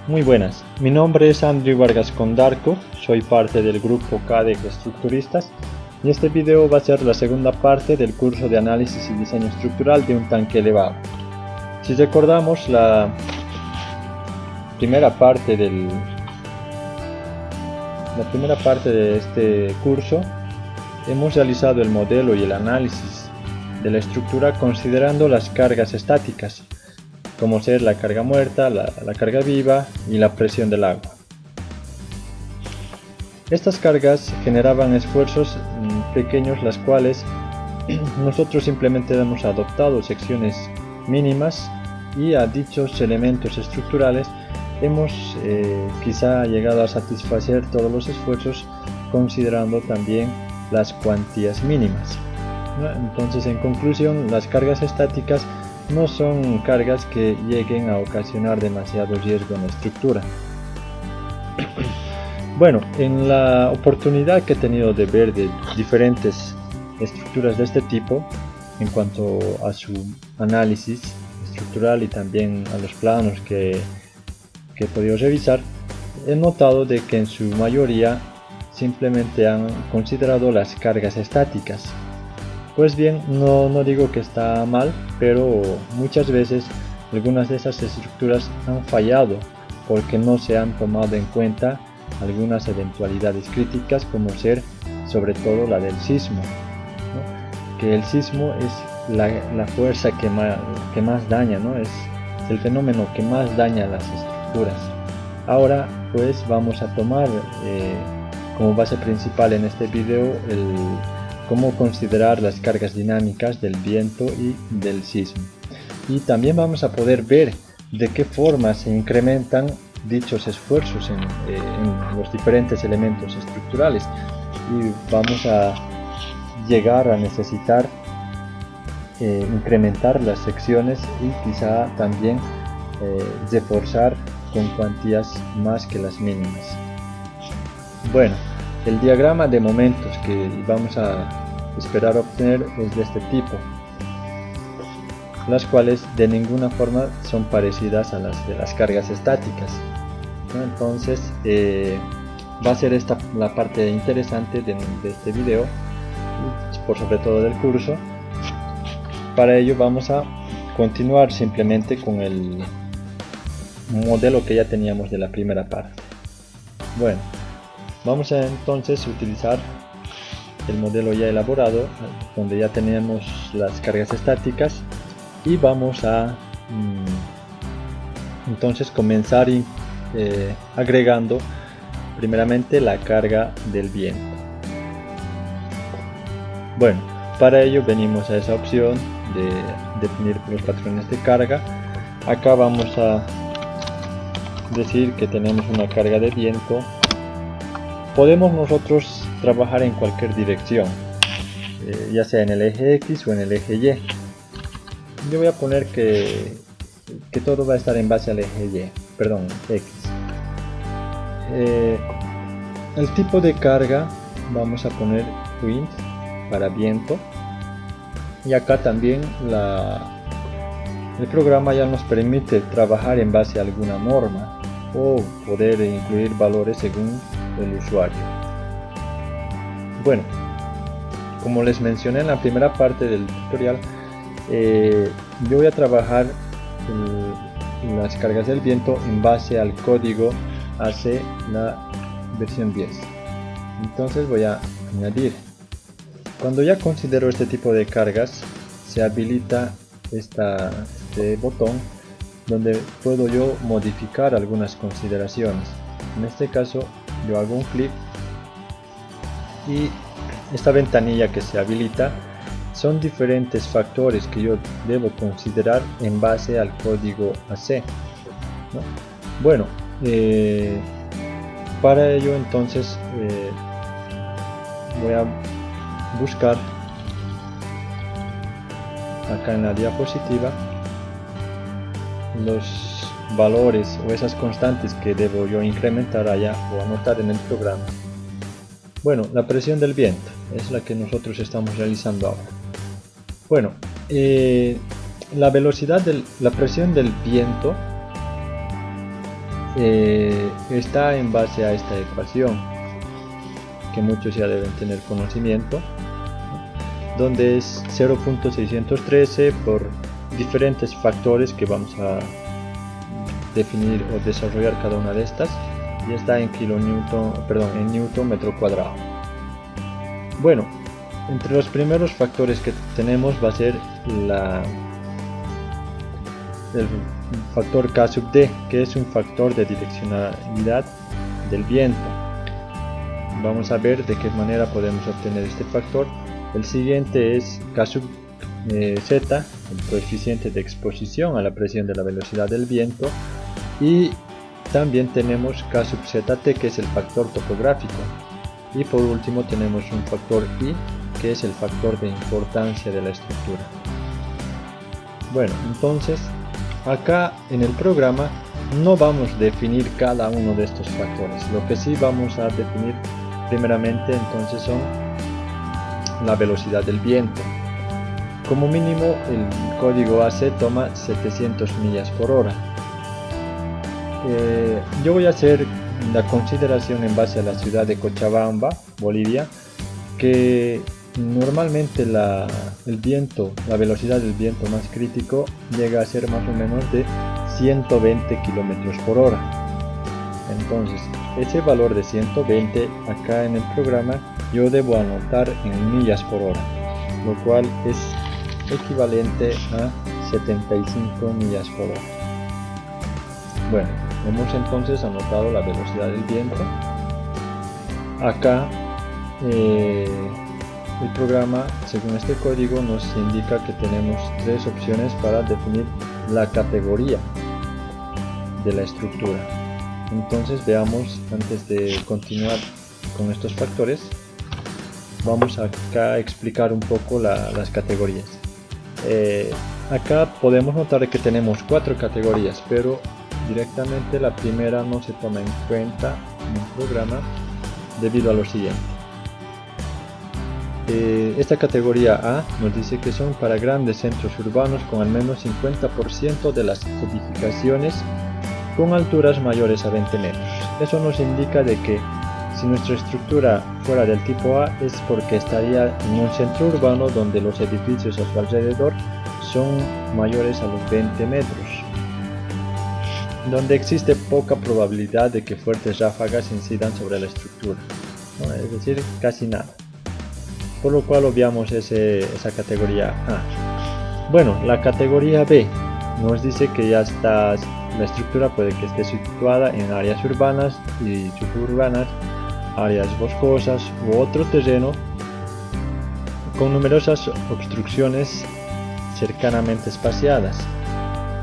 Muy buenas, mi nombre es Andrew Vargas Condarco, soy parte del grupo CADEC Estructuristas y este video va a ser la segunda parte del curso de análisis y diseño estructural de un tanque elevado. Si recordamos la primera parte de este curso, hemos realizado el modelo y el análisis de la estructura considerando las cargas estáticas, como ser la carga muerta, la carga viva y la presión del agua. Estas cargas generaban esfuerzos pequeños, las cuales nosotros simplemente hemos adoptado secciones mínimas y a dichos elementos estructurales hemos quizá llegado a satisfacer todos los esfuerzos considerando también las cuantías mínimas. Entonces, en conclusión, las cargas estáticas no son cargas que lleguen a ocasionar demasiado riesgo en la estructura. Bueno, en la oportunidad que he tenido de ver de diferentes estructuras de este tipo, en cuanto a su análisis estructural y también a los planos que he podido revisar, he notado de que en su mayoría simplemente han considerado las cargas estáticas. Pues bien, no digo que está mal, pero muchas veces algunas de esas estructuras han fallado porque no se han tomado en cuenta algunas eventualidades críticas, como ser sobre todo la del sismo, ¿no? Que el sismo es la fuerza que más daña, ¿no? Es el fenómeno que más daña las estructuras. Ahora pues vamos a tomar como base principal en este video cómo considerar las cargas dinámicas del viento y del sismo. Y también vamos a poder ver de qué forma se incrementan dichos esfuerzos en los diferentes elementos estructurales. Y vamos a llegar a necesitar incrementar las secciones y quizá también reforzar con cuantías más que las mínimas. Bueno, el diagrama de momentos que vamos a esperar obtener es de este tipo, las cuales de ninguna forma son parecidas a las de las cargas estáticas, ¿no? Entonces va a ser esta la parte interesante de este video, por sobre todo del curso. Para ello vamos a continuar simplemente con el modelo que ya teníamos de la primera parte. Bueno, vamos a entonces utilizar el modelo ya elaborado, donde ya tenemos las cargas estáticas, y vamos a entonces comenzar agregando primeramente la carga del viento. Bueno, para ello venimos a esa opción de definir los patrones de carga. Acá vamos a decir que tenemos una carga de viento. Podemos nosotros trabajar en cualquier dirección, ya sea en el eje X o en el eje Y. Yo voy a poner que todo va a estar en base al eje X. El tipo de carga vamos a poner wind para viento, y acá también el programa ya nos permite trabajar en base a alguna norma o poder incluir valores según el usuario. Bueno, como les mencioné en la primera parte del tutorial, yo voy a trabajar las cargas del viento en base al código AC la versión 10. Entonces voy a añadir. Cuando ya considero este tipo de cargas, se habilita este botón donde puedo yo modificar algunas consideraciones. En este caso yo hago un clic y esta ventanilla que se habilita son diferentes factores que yo debo considerar en base al código AC, ¿no? Bueno, para ello entonces voy a buscar acá en la diapositiva los valores o esas constantes que debo yo incrementar allá o anotar en el programa. Bueno, la presión del viento es la que nosotros estamos realizando ahora. Bueno, la presión del viento está en base a esta ecuación que muchos ya deben tener conocimiento, donde es 0.613 por diferentes factores que vamos a definir o desarrollar cada una de estas, y está en en newton metro cuadrado. Bueno, entre los primeros factores que tenemos va a ser el factor K sub D, que es un factor de direccionalidad del viento. Vamos a ver de qué manera podemos obtener este factor. El siguiente es K sub Z, el coeficiente de exposición a la presión de la velocidad del viento, y también tenemos K sub ZT, que es el factor topográfico, y por último tenemos un factor I, que es el factor de importancia de la estructura. Bueno, entonces acá en el programa no vamos a definir cada uno de estos factores. Lo que sí vamos a definir primeramente entonces son la velocidad del viento. Como mínimo el código AC toma 700 millas por hora. Yo voy a hacer la consideración en base a la ciudad de Cochabamba, Bolivia, que normalmente la velocidad del viento más crítico llega a ser más o menos de 120 km por hora. Entonces, ese valor de 120 acá en el programa yo debo anotar en millas por hora, lo cual es equivalente a 75 millas por hora. Bueno, hemos entonces anotado la velocidad del viento. Acá el programa, según este código, nos indica que tenemos tres opciones para definir la categoría de la estructura. Entonces veamos, antes de continuar con estos factores, vamos acá a explicar un poco las categorías. Acá podemos notar que tenemos 4 categorías, pero directamente la primera no se toma en cuenta en el programa debido a lo siguiente. Esta categoría A nos dice que son para grandes centros urbanos con al menos 50% de las edificaciones con alturas mayores a 20 metros. Eso nos indica de que si nuestra estructura fuera del tipo A es porque estaría en un centro urbano donde los edificios a su alrededor son mayores a los 20 metros, donde existe poca probabilidad de que fuertes ráfagas incidan sobre la estructura, ¿no? Es decir, casi nada. Por lo cual obviamos esa categoría A. Bueno, la categoría B nos dice que ya está, la estructura puede que esté situada en áreas urbanas y suburbanas, áreas boscosas u otro terreno con numerosas obstrucciones cercanamente espaciadas.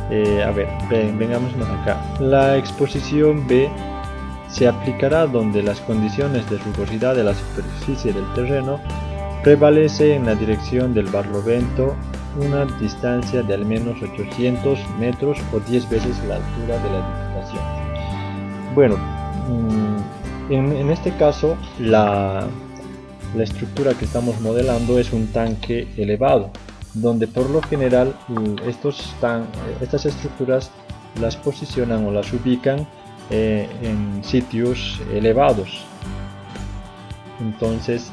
Vengamos más acá. La exposición B se aplicará donde las condiciones de rugosidad de la superficie del terreno prevalece en la dirección del barlovento una distancia de al menos 800 metros o 10 veces la altura de la edificación. Bueno, en este caso la estructura que estamos modelando es un tanque elevado, donde por lo general estas estructuras las posicionan o las ubican en sitios elevados. Entonces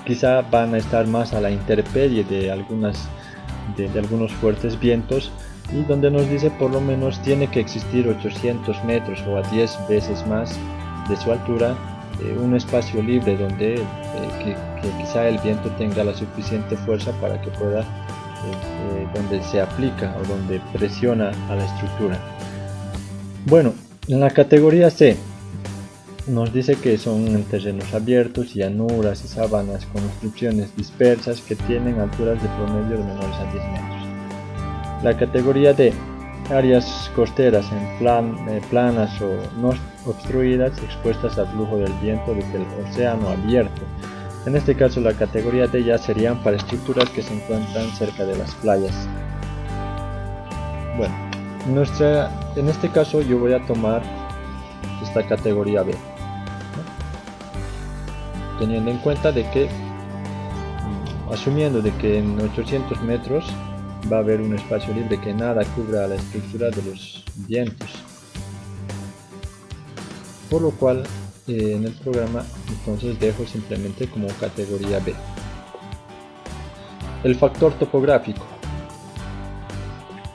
quizá van a estar más a la intemperie de algunos fuertes vientos, y donde nos dice por lo menos tiene que existir 800 metros o a 10 veces más de su altura, un espacio libre donde que quizá el viento tenga la suficiente fuerza para que pueda, donde se aplica o donde presiona a la estructura. Bueno, en la categoría C nos dice que son en terrenos abiertos, llanuras y sabanas con obstrucciones dispersas que tienen alturas de promedio de menores a 10 metros. La categoría D, áreas costeras planas o no obstruidas, expuestas al flujo del viento desde el océano abierto. En este caso la categoría D ya serían para estructuras que se encuentran cerca de las playas. Bueno, en este caso yo voy a tomar esta categoría B, ¿no? Teniendo en cuenta de que, asumiendo de que en 800 metros va a haber un espacio libre que nada cubra la estructura de los vientos. por lo cual en el programa entonces dejo simplemente como categoría B. El factor topográfico.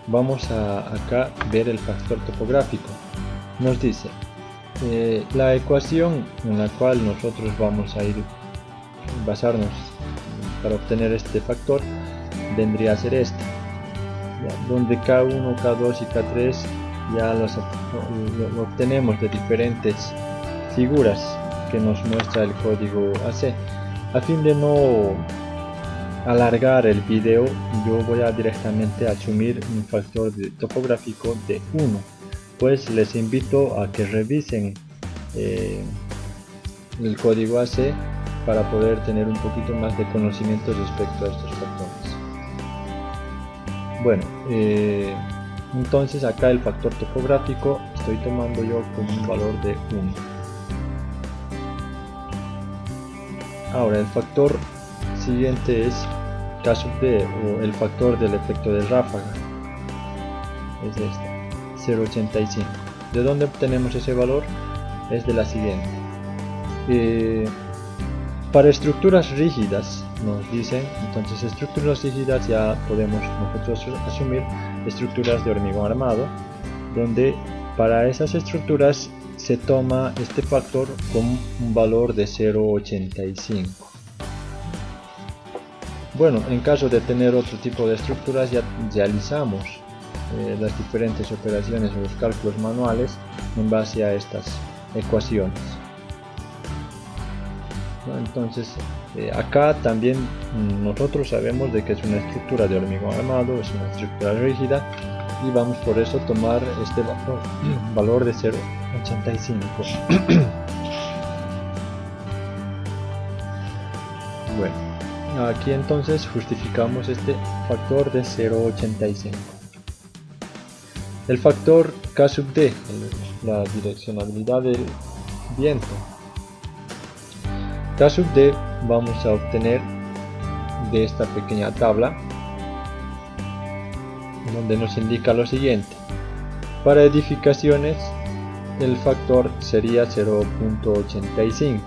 Vamos a acá ver el factor topográfico. Nos dice la ecuación en la cual nosotros vamos a ir basarnos para obtener este factor vendría a ser esta, donde K1, K2 y K3 ya lo obtenemos de diferentes figuras que nos muestra el código AC. A fin de no alargar el video, yo voy a directamente asumir un factor topográfico de 1, pues les invito a que revisen el código AC para poder tener un poquito más de conocimiento respecto a estos factores. Bueno, entonces acá el factor topográfico estoy tomando yo como un valor de 1. Ahora el factor siguiente es K sub D, o el factor del efecto de ráfaga, es este, 0.85. ¿De dónde obtenemos ese valor? Es de la siguiente. Para estructuras rígidas nos dicen, entonces estructuras rígidas ya podemos nosotros asumir estructuras de hormigón armado, donde para esas estructuras se toma este factor con un valor de 0.85. Bueno, en caso de tener otro tipo de estructuras ya realizamos las diferentes operaciones o los cálculos manuales en base a estas ecuaciones. Entonces acá también nosotros sabemos de que es una estructura de hormigón armado, es una estructura rígida, y vamos por eso tomar este valor de 0.85. Bueno, aquí entonces justificamos este factor de 0.85. El factor K sub D, la direccionalidad del viento. K sub D vamos a obtener de esta pequeña tabla, donde nos indica lo siguiente. Para edificaciones el factor sería 0.85,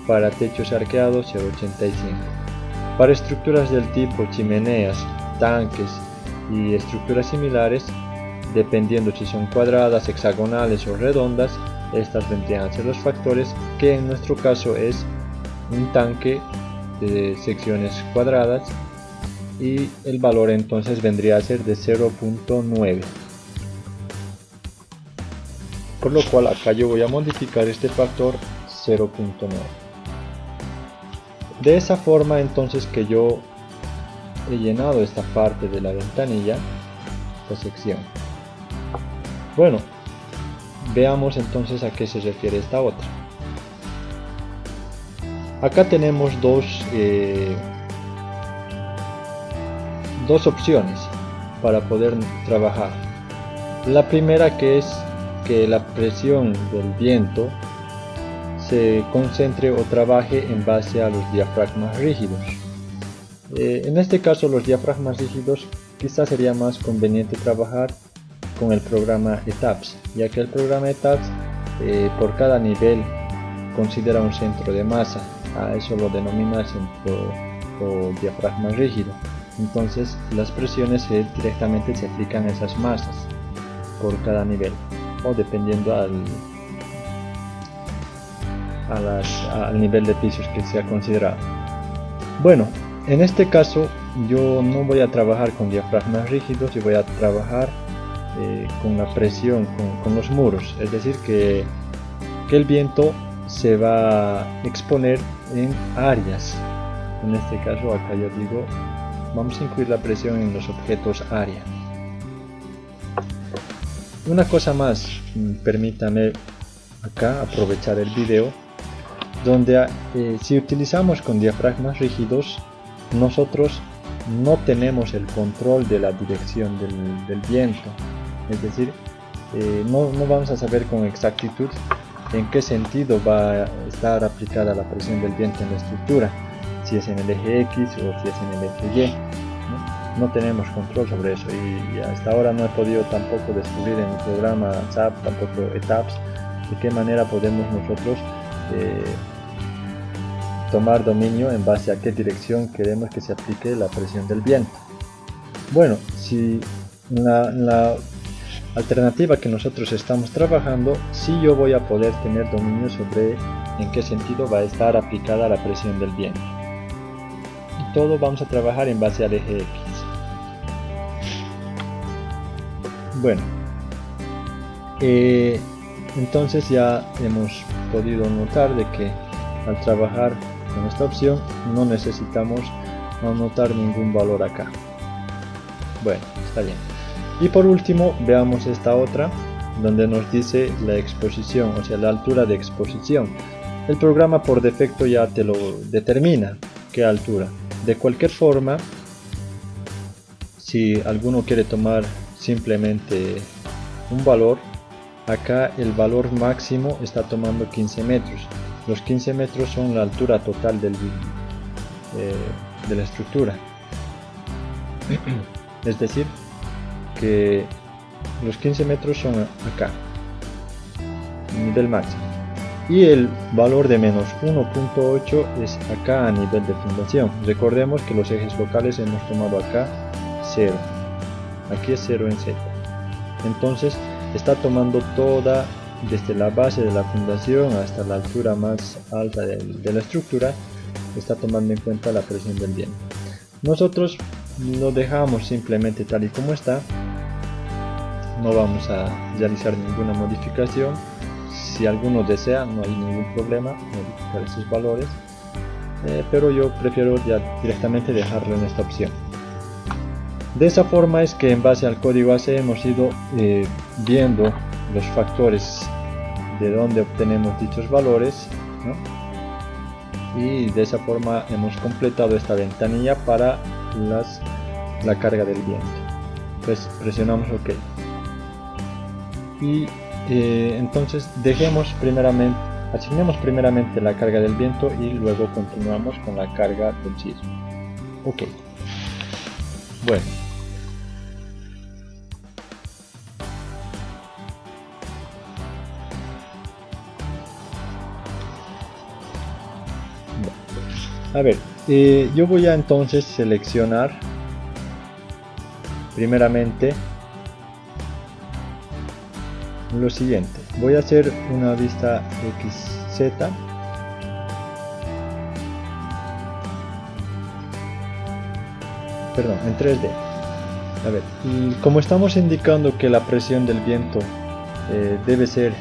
para techos arqueados 0.85, para estructuras del tipo chimeneas, tanques y estructuras similares, dependiendo si son cuadradas, hexagonales o redondas, estas vendrían a ser los factores, que en nuestro caso es un tanque de secciones cuadradas, y el valor entonces vendría a ser de 0.9, por lo cual acá yo voy a modificar este factor 0.9. De esa forma entonces que yo he llenado esta parte de la ventanilla, esta sección. Bueno, veamos entonces a qué se refiere esta otra. Acá tenemos dos opciones para poder trabajar. La primera, que es que la presión del viento se concentre o trabaje en base a los diafragmas rígidos. En este caso, los diafragmas rígidos quizás sería más conveniente trabajar con el programa ETAPS, ya que el programa ETAPS por cada nivel considera un centro de masa. A eso lo denomina centro o diafragma rígido. Entonces las presiones directamente se aplican a esas masas por cada nivel, o dependiendo al nivel de pisos que sea considerado. Bueno, en este caso yo no voy a trabajar con diafragmas rígidos y voy a trabajar con la presión, con los muros, es decir que el viento se va a exponer en áreas. En este caso acá yo digo, vamos a incluir la presión en los objetos área. Una cosa más, permítame acá aprovechar el video, donde si utilizamos con diafragmas rígidos, nosotros no tenemos el control de la dirección del viento, es decir, no vamos a saber con exactitud en qué sentido va a estar aplicada la presión del viento en la estructura, si es en el eje X o si es en el eje Y. No tenemos control sobre eso, y hasta ahora no he podido tampoco descubrir en el programa SAP, tampoco ETAPS, de qué manera podemos nosotros tomar dominio en base a qué dirección queremos que se aplique la presión del viento. Bueno, si la alternativa que nosotros estamos trabajando, sí yo voy a poder tener dominio sobre en qué sentido va a estar aplicada la presión del viento. Y todo vamos a trabajar en base al eje X. Bueno, entonces ya hemos podido notar de que al trabajar con esta opción no necesitamos anotar ningún valor acá. Bueno, está bien. Y por último veamos esta otra donde nos dice la exposición, o sea la altura de exposición. El programa por defecto ya te lo determina qué altura. De cualquier forma, si alguno quiere tomar simplemente un valor, acá el valor máximo está tomando 15 metros. Los 15 metros son la altura total de la estructura. Es decir, que los 15 metros son acá, nivel máximo, y el valor de menos 1.8 es acá a nivel de fundación. Recordemos que los ejes locales hemos tomado acá 0, aquí es 0 en Z. Entonces está tomando toda, desde la base de la fundación hasta la altura más alta de la estructura, está tomando en cuenta la presión del viento. Nosotros lo dejamos simplemente tal y como está, no vamos a realizar ninguna modificación. Si alguno desea, no hay ningún problema modificar esos valores, pero yo prefiero ya directamente dejarlo en esta opción. De esa forma es que en base al código AC hemos ido viendo los factores de donde obtenemos dichos valores, ¿no? Y de esa forma hemos completado esta ventanilla para la carga del viento. Pues presionamos OK. Y entonces asignemos primeramente la carga del viento y luego continuamos con la carga del sismo. OK. Bueno. A ver, yo voy a entonces seleccionar primeramente lo siguiente. Voy a hacer una vista XZ, perdón, en 3D. A ver, y como estamos indicando que la presión del viento debe ser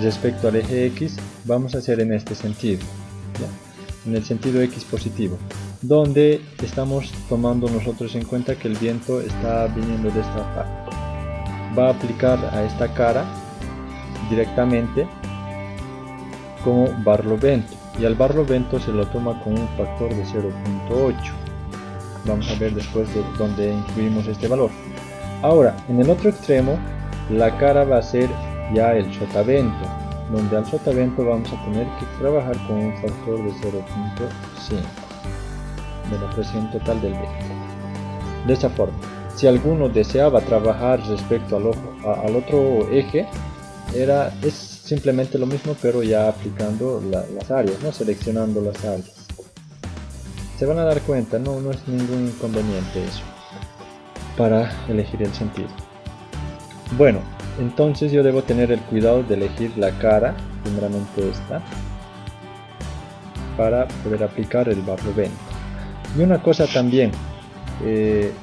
respecto al eje X, vamos a hacer en este sentido, ¿ya? En el sentido X positivo, donde estamos tomando nosotros en cuenta que el viento está viniendo de esta parte. Va a aplicar a esta cara directamente como barlovento, y al barlovento se lo toma con un factor de 0.8. Vamos a ver después de dónde incluimos este valor. Ahora, en el otro extremo, la cara va a ser ya el sotavento, donde al sotavento vamos a tener que trabajar con un factor de 0.5 de la presión total del viento. De esa forma, si alguno deseaba trabajar respecto al otro eje, es simplemente lo mismo, pero ya aplicando las áreas, ¿no? Seleccionando las áreas. Se van a dar cuenta, no es ningún inconveniente eso para elegir el sentido. Bueno, entonces yo debo tener el cuidado de elegir la cara, primeramente esta, para poder aplicar el barlovento. Y una cosa también,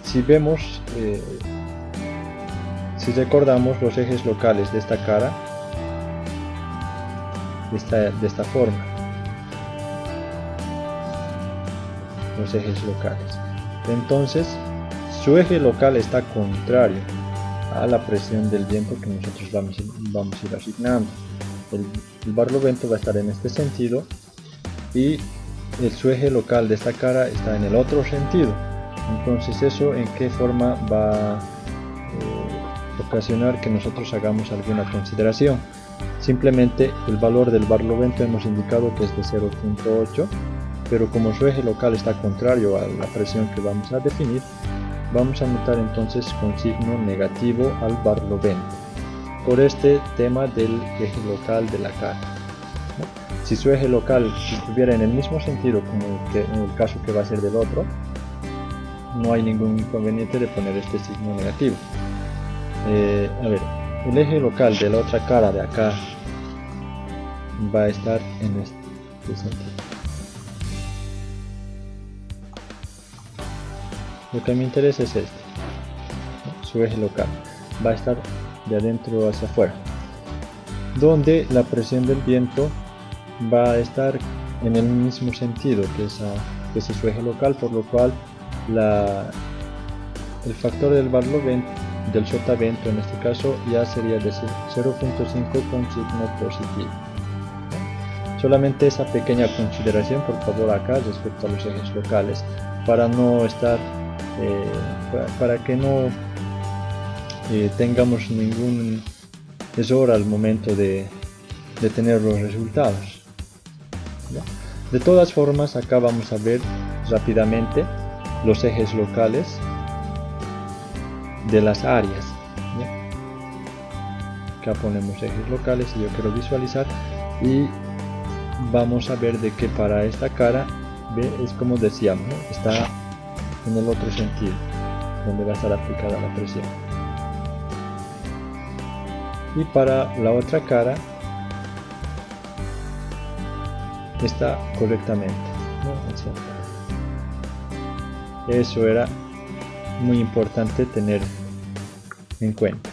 si vemos, si recordamos los ejes locales de esta cara, de esta forma, los ejes locales, entonces su eje local está contrario a la presión del viento que nosotros vamos a ir asignando. El barlovento va a estar en este sentido y su eje local de esta cara está en el otro sentido. Entonces eso en qué forma va a ocasionar que nosotros hagamos alguna consideración. Simplemente el valor del barlovento hemos indicado que es de 0.8, pero como su eje local está contrario a la presión que vamos a definir, vamos a anotar entonces con signo negativo al barlovento. por este tema del eje local de la cara, ¿no? Si su eje local estuviera en el mismo sentido como en el caso que va a ser del otro, no hay ningún inconveniente de poner este signo negativo. A ver, el eje local de la otra cara de acá va a estar en este sentido. Lo que me interesa es este, ¿no? Su eje local va a estar de adentro hacia afuera, donde la presión del viento va a estar en el mismo sentido que ese su eje local, por lo cual el factor del barlovento, del sotavento en este caso, ya sería de 0.5 con signo positivo. Solamente esa pequeña consideración, por favor, acá respecto a los ejes locales, para no estar, para que no tengamos ningún error al momento de tener los resultados. ¿Ya? De todas formas, acá vamos a ver rápidamente los ejes locales de las áreas. ¿Ya? Acá ponemos ejes locales y yo quiero visualizar, y vamos a ver de que para esta cara, ¿ve? Es como decíamos, ¿no? Está en el otro sentido, donde va a estar aplicada la presión. Y para la otra cara está correctamente, ¿no? Eso era muy importante tener en cuenta.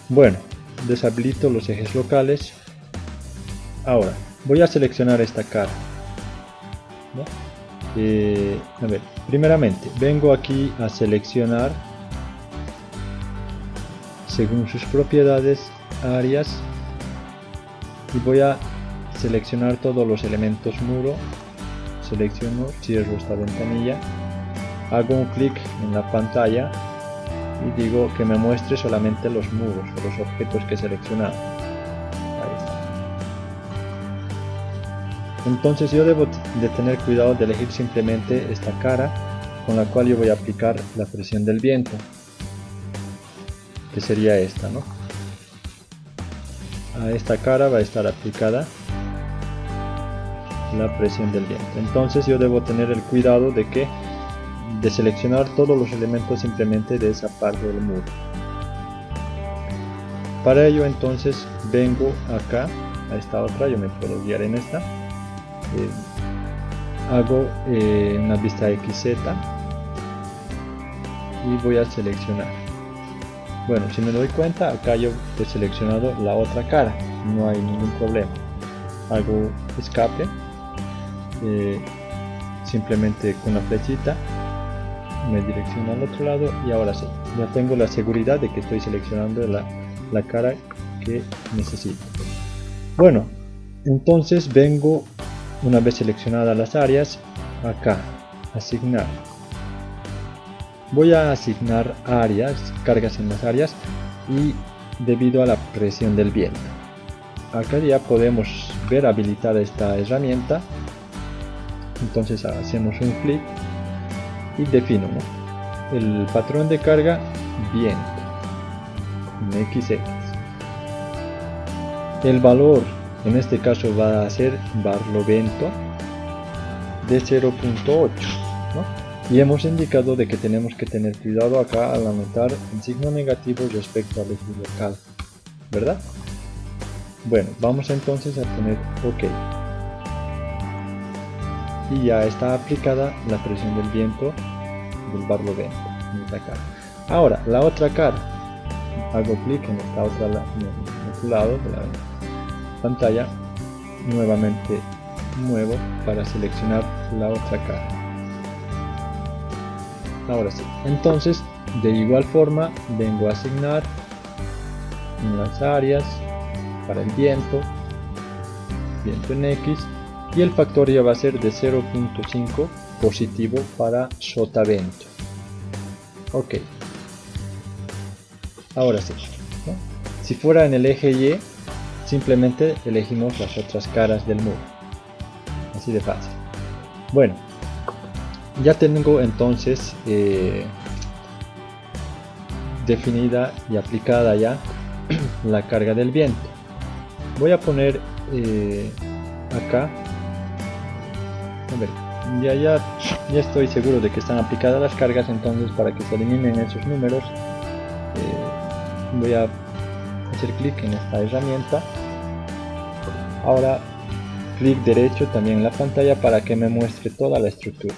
Bueno, deshabilito los ejes locales. Ahora voy a seleccionar esta cara, ¿no? A ver, primeramente vengo aquí a seleccionar según sus propiedades, áreas, y voy a seleccionar todos los elementos muro. Selecciono, cierro esta ventanilla, hago un clic en la pantalla y digo que me muestre solamente los muros o los objetos que he seleccionado. Ahí está. Entonces yo debo de tener cuidado de elegir simplemente esta cara con la cual yo voy a aplicar la presión del viento, que sería esta, ¿no? A esta cara va a estar aplicada la presión del viento. Entonces yo debo tener el cuidado de seleccionar todos los elementos simplemente de esa parte del muro. Para ello entonces vengo acá a esta otra, yo me puedo guiar en esta, hago una vista XZ y voy a seleccionar. Bueno, si me doy cuenta, acá yo he seleccionado la otra cara, no hay ningún problema. Hago escape, simplemente con la flechita me direcciona al otro lado, y ahora sí, ya tengo la seguridad de que estoy seleccionando la cara que necesito. Bueno, entonces vengo, una vez seleccionadas las áreas, acá, asignar. Voy a asignar áreas, cargas en las áreas, y debido a la presión del viento. Acá ya podemos ver habilitada esta herramienta. Entonces hacemos un clic y defino, ¿no? El patrón de carga viento en XX. El valor en este caso va a ser barlovento de 0.8, ¿no? Y hemos indicado de que tenemos que tener cuidado acá al anotar el signo negativo respecto al eje local, ¿verdad? Bueno, vamos entonces a poner OK. Y ya está aplicada la presión del viento del barlovento en esta cara. Ahora, la otra cara. Hago clic en esta otra, en el otro lado de la pantalla. Nuevamente muevo para seleccionar la otra cara. Ahora sí, entonces de igual forma vengo a asignar en las áreas para el viento en X, y el factor ya va a ser de 0.5 positivo para sotavento. Ok, ahora sí, ¿no? Si fuera en el eje Y, simplemente elegimos las otras caras del muro, así de fácil. Bueno, ya tengo entonces definida y aplicada ya la carga del viento. Voy a poner acá, a ver, ya estoy seguro de que están aplicadas las cargas, entonces para que se eliminen esos números voy a hacer clic en esta herramienta. Ahora clic derecho también en la pantalla para que me muestre toda la estructura.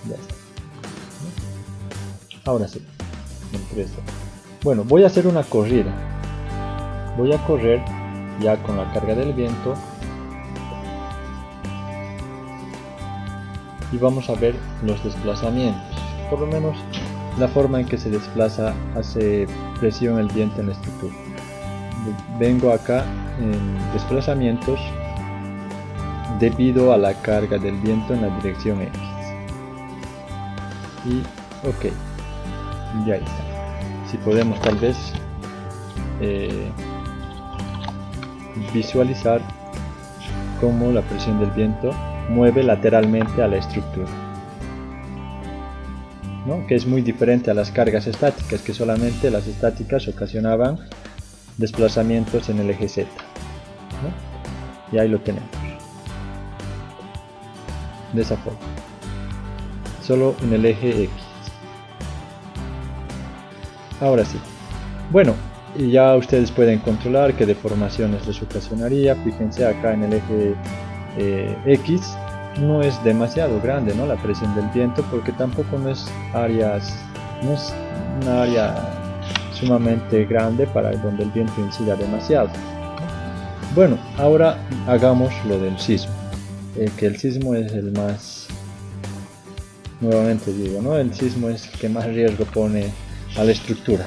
Ya está. Ahora sí, bueno, voy a hacer una corrida. Voy a correr ya con la carga del viento y vamos a ver los desplazamientos. Por lo menos la forma en que se desplaza hace presión el viento en la estructura. Vengo acá en desplazamientos debido a la carga del viento en la dirección X. Y ok, ya está. Si podemos tal vez visualizar cómo la presión del viento mueve lateralmente a la estructura, ¿no? Que es muy diferente a las cargas estáticas, que solamente las estáticas ocasionaban desplazamientos en el eje Z, ¿no? Y ahí lo tenemos, de esa forma, solo en el eje X. Ahora sí, bueno, y ya ustedes pueden controlar qué deformaciones les ocasionaría. Fíjense acá en el eje X no es demasiado grande, ¿no?, la presión del viento, porque tampoco no es una área sumamente grande para donde el viento incida demasiado. Bueno, ahora hagamos lo del sismo, que el sismo es el más, nuevamente digo, ¿no?, el sismo es el que más riesgo pone a la estructura.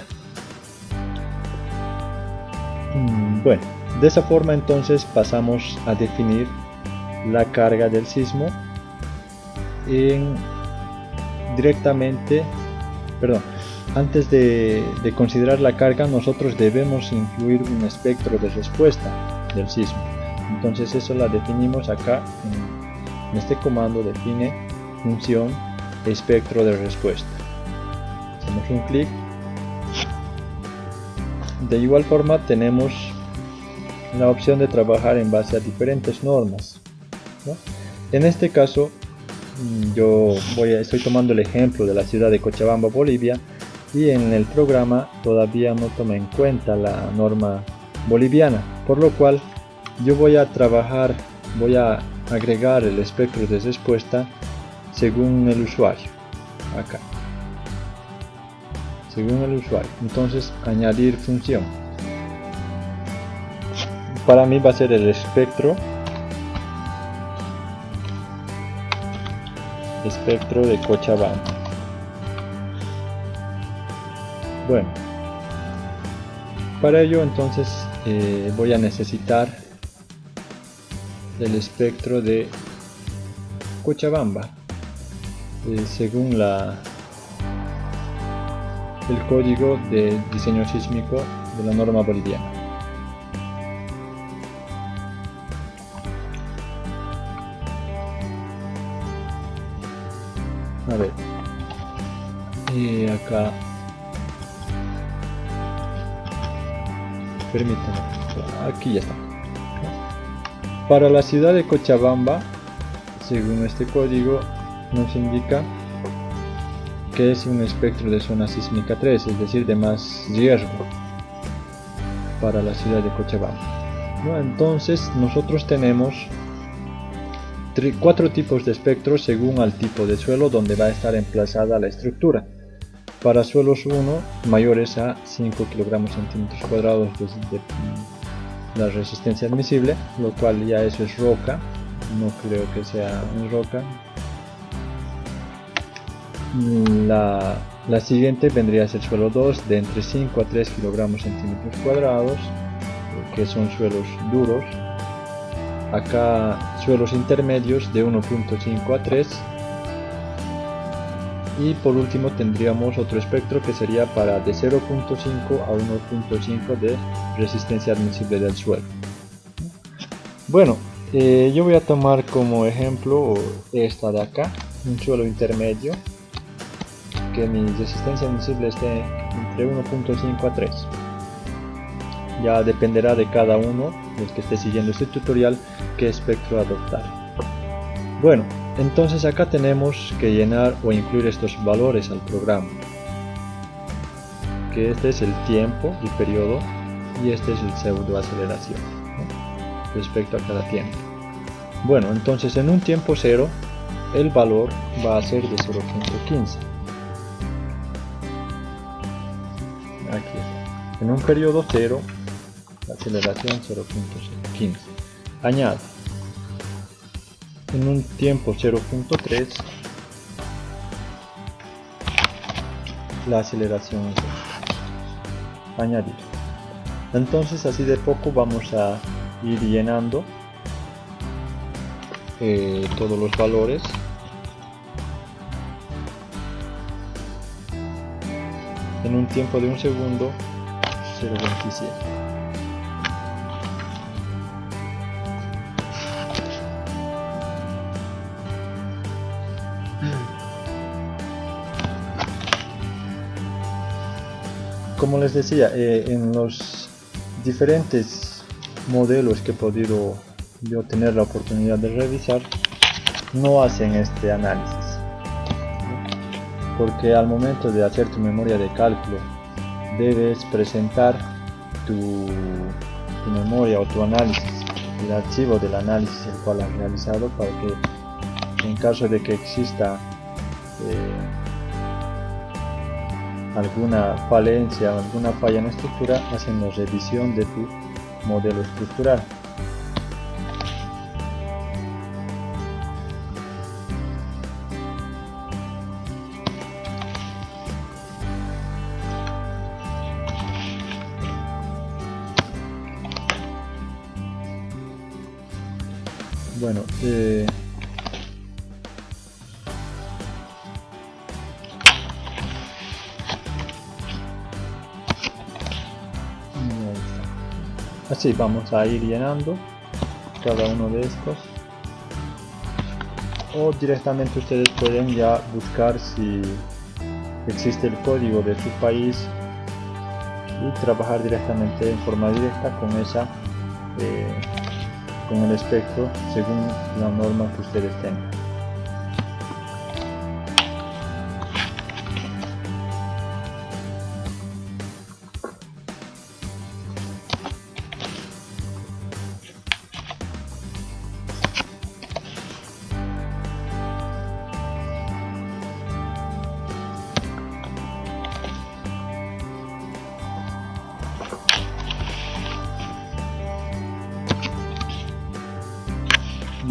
Bueno, de esa forma entonces pasamos a definir la carga del sismo directamente, perdón, antes de considerar la carga nosotros debemos incluir un espectro de respuesta del sismo. Entonces eso la definimos acá en este comando, define función espectro de respuesta. Hacemos un clic. De igual forma tenemos la opción de trabajar en base a diferentes normas, ¿no? En este caso yo estoy tomando el ejemplo de la ciudad de Cochabamba, Bolivia, y en el programa todavía no toma en cuenta la norma boliviana, por lo cual yo voy a agregar el espectro de respuesta según el usuario, acá, según el usuario. Entonces añadir función, para mí va a ser el espectro de Cochabamba. Bueno, para ello entonces voy a necesitar el espectro de Cochabamba según el código de diseño sísmico de la norma boliviana. A ver, acá, permítanme, aquí ya está. Para la ciudad de Cochabamba, según este código, nos indica que es un espectro de zona sísmica 3, es decir, de más riesgo para la ciudad de Cochabamba, ¿no? Entonces nosotros tenemos 4 tipos de espectros según al tipo de suelo donde va a estar emplazada la estructura. Para suelos 1 mayores a 5 kg/cm² de la resistencia admisible, lo cual ya eso es roca, no creo que sea en roca. La siguiente vendría a ser suelo 2 de entre 5 a 3 kg/cm², que son suelos duros. Acá suelos intermedios de 1.5 a 3, y por último tendríamos otro espectro que sería para de 0.5 a 1.5 de resistencia admisible del suelo. Bueno, yo voy a tomar como ejemplo esta de acá, un suelo intermedio, que mi resistencia admisible esté entre 1.5 a 3. ya dependerá de cada uno del que esté siguiendo este tutorial qué espectro adoptar. Bueno, entonces acá tenemos que llenar o incluir estos valores al programa, que este es el tiempo, el periodo, y este es el pseudo aceleración, ¿no?, respecto a cada tiempo. Bueno, entonces en un tiempo cero el valor va a ser de 0.15. Aquí está. En un periodo cero, la aceleración 0.15. Añado. En un tiempo 0.3, la aceleración es 0. Añadir. Entonces así de poco vamos a ir llenando todos los valores. En un tiempo de un segundo, 0.27. Como les decía, en los diferentes modelos que he podido yo tener la oportunidad de revisar, no hacen este análisis, porque al momento de hacer tu memoria de cálculo debes presentar tu memoria o tu análisis, el archivo del análisis el cual has realizado, para que en caso de que exista alguna falencia o alguna falla en la estructura, hacen la revisión de tu modelo estructural. Bueno, así vamos a ir llenando cada uno de estos, o directamente ustedes pueden ya buscar si existe el código de su país y trabajar directamente en forma directa con esa con el espectro según la norma que ustedes tengan.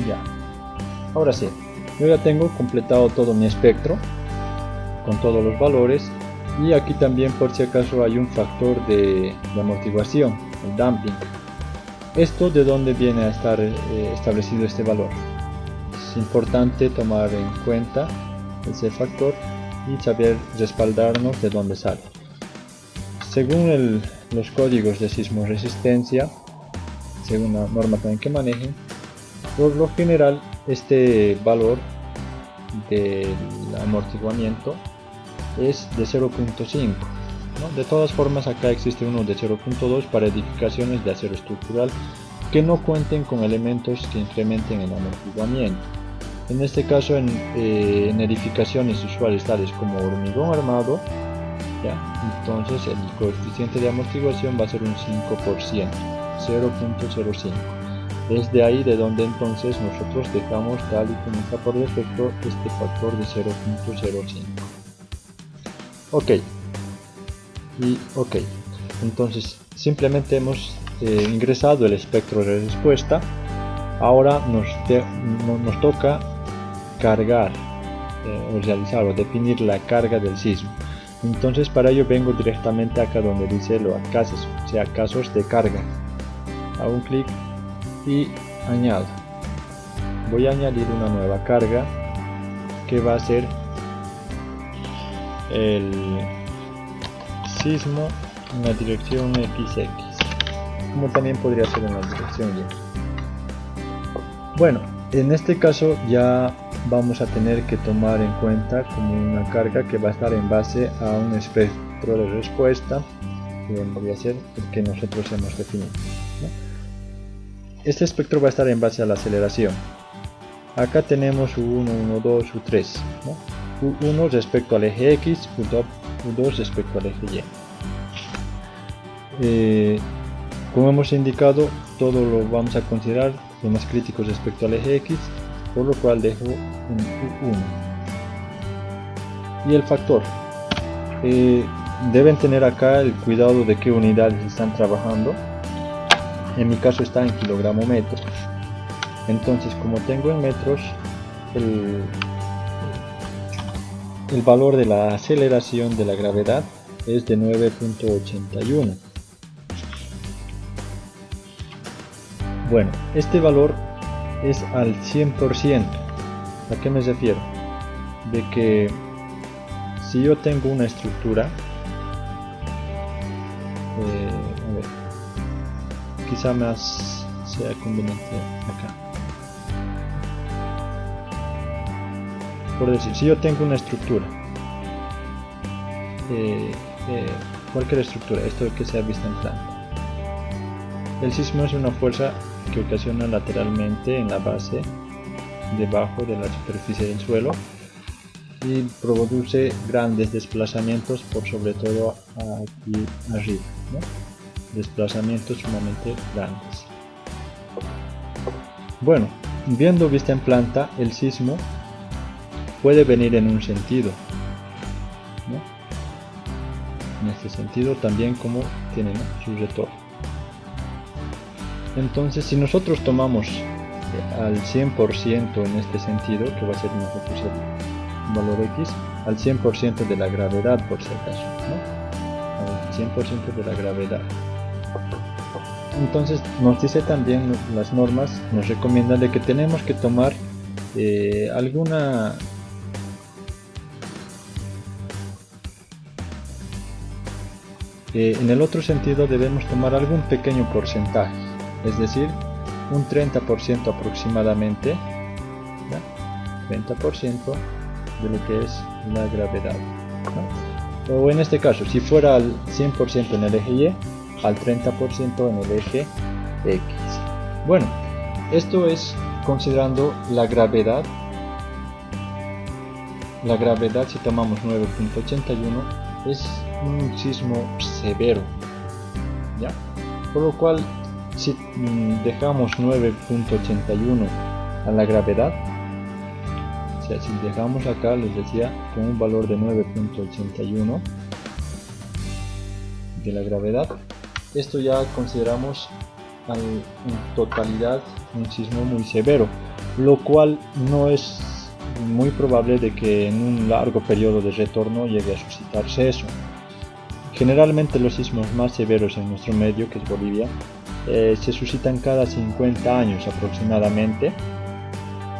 Ya, ahora sí, yo ya tengo completado todo mi espectro con todos los valores, y aquí también por si acaso hay un factor de amortiguación, el damping. Esto de dónde viene a estar establecido este valor. Es importante tomar en cuenta ese factor y saber respaldarnos de dónde sale. Según los códigos de sismoresistencia, según la norma también que manejen, por lo general este valor del amortiguamiento es de 0.5, ¿no? De todas formas, acá existe uno de 0.2 para edificaciones de acero estructural que no cuenten con elementos que incrementen el amortiguamiento. En este caso, en edificaciones usuales tales como hormigón armado, ¿ya? Entonces el coeficiente de amortiguación va a ser un 5%, 0.05. Es de ahí de donde entonces nosotros dejamos tal y como está por defecto este factor de 0.05. Ok, entonces simplemente hemos ingresado el espectro de respuesta. Ahora nos toca cargar o realizar o definir la carga del sismo. Entonces para ello vengo directamente acá donde dice los casos, o sea, casos de carga. Hago un clic y añado. Voy a añadir una nueva carga que va a ser el sismo en la dirección XX, como también podría ser en la dirección Y. Bueno, en este caso ya vamos a tener que tomar en cuenta como una carga que va a estar en base a un espectro de respuesta voy a hacer el que nosotros hemos definido, ¿no? Este espectro va a estar en base a la aceleración. Acá tenemos U1, U2, U3, ¿no? U1 respecto al eje X, U2 respecto al eje Y. Como hemos indicado, todo lo vamos a considerar lo más crítico respecto al eje X, por lo cual dejo un U1. Y el factor. Deben tener acá el cuidado de qué unidades están trabajando. En mi caso está en kilogramo metro. Entonces, como tengo en metros, el valor de la aceleración de la gravedad es de 9.81. Bueno, este valor es al 100%. ¿A qué me refiero? De que si yo tengo una estructura, a ver, quizá más sea conveniente acá. Por decir, si yo tengo una estructura, cualquier estructura, esto que se ha visto en planta, el sismo es una fuerza que ocasiona lateralmente en la base debajo de la superficie del suelo y produce grandes desplazamientos por sobre todo aquí arriba, ¿no? Desplazamientos sumamente grandes. Bueno, viendo vista en planta, el sismo puede venir en un sentido, ¿no? En este sentido también como tiene, ¿no?, su retorno. Entonces, si nosotros tomamos al 100% en este sentido, que va a ser nosotros el valor X, al 100% de la gravedad, por si acaso, ¿no? Al 100% de la gravedad. Entonces, nos dice también las normas, nos recomiendan de que tenemos que tomar alguna en el otro sentido debemos tomar algún pequeño porcentaje, es decir, un 30% aproximadamente, ¿ya? 30% de lo que es la gravedad, ¿no? O en este caso, si fuera al 100% en el eje Y, al 30% en el eje X. Bueno, esto es considerando la gravedad. La gravedad, si tomamos 9.81, es un sismo severo, ¿ya? Por lo cual, si dejamos 9.81 a la gravedad, o sea, si dejamos acá, les decía, con un valor de 9.81 de la gravedad, esto ya consideramos en totalidad un sismo muy severo, lo cual no es muy probable de que en un largo periodo de retorno llegue a suscitarse eso. Generalmente los sismos más severos en nuestro medio, que es Bolivia, se suscitan cada 50 años aproximadamente,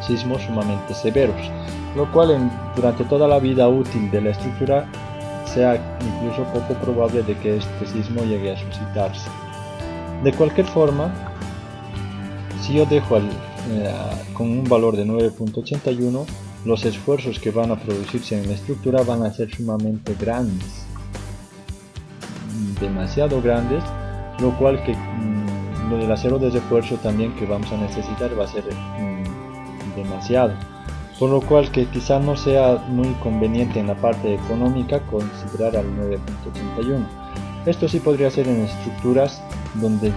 sismos sumamente severos, lo cual durante toda la vida útil de la estructura sea incluso poco probable de que este sismo llegue a suscitarse. De cualquier forma, si yo dejo con un valor de 9.81, los esfuerzos que van a producirse en la estructura van a ser sumamente grandes, demasiado grandes, lo cual que lo del acero de refuerzo también que vamos a necesitar va a ser demasiado, por lo cual que quizá no sea muy conveniente en la parte económica considerar al 9.81. Esto sí podría ser en estructuras donde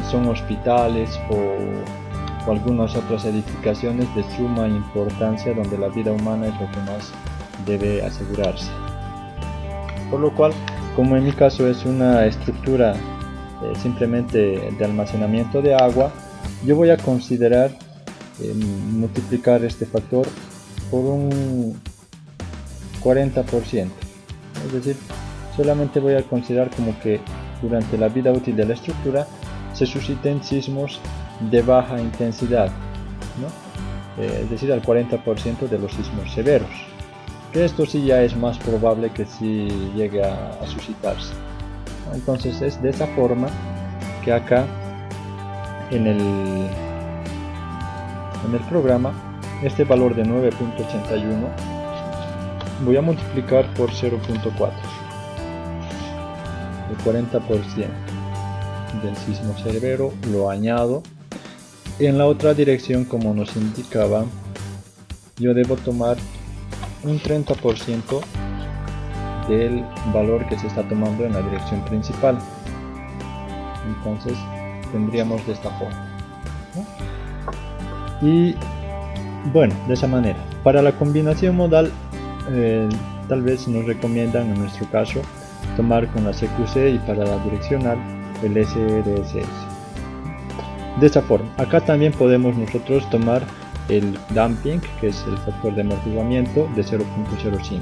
son hospitales o algunas otras edificaciones de suma importancia, donde la vida humana es lo que más debe asegurarse. Por lo cual, como en mi caso es una estructura simplemente de almacenamiento de agua, yo voy a considerar multiplicar este factor por un 40%, es decir, solamente voy a considerar como que durante la vida útil de la estructura se susciten sismos de baja intensidad, ¿no? Es decir, al 40% de los sismos severos, que esto sí ya es más probable que sí llegue a suscitarse. Entonces es de esa forma que acá en el programa, este valor de 9.81 voy a multiplicar por 0.4. el 40% del sismo severo lo añado. En la otra dirección, como nos indicaba, yo debo tomar un 30% del valor que se está tomando en la dirección principal. Entonces tendríamos de esta forma, ¿no? Y bueno, de esa manera. Para la combinación modal, tal vez nos recomiendan en nuestro caso tomar con la CQC y para la direccional el SDSS. De esta forma, acá también podemos nosotros tomar el damping, que es el factor de amortiguamiento, de 0.05.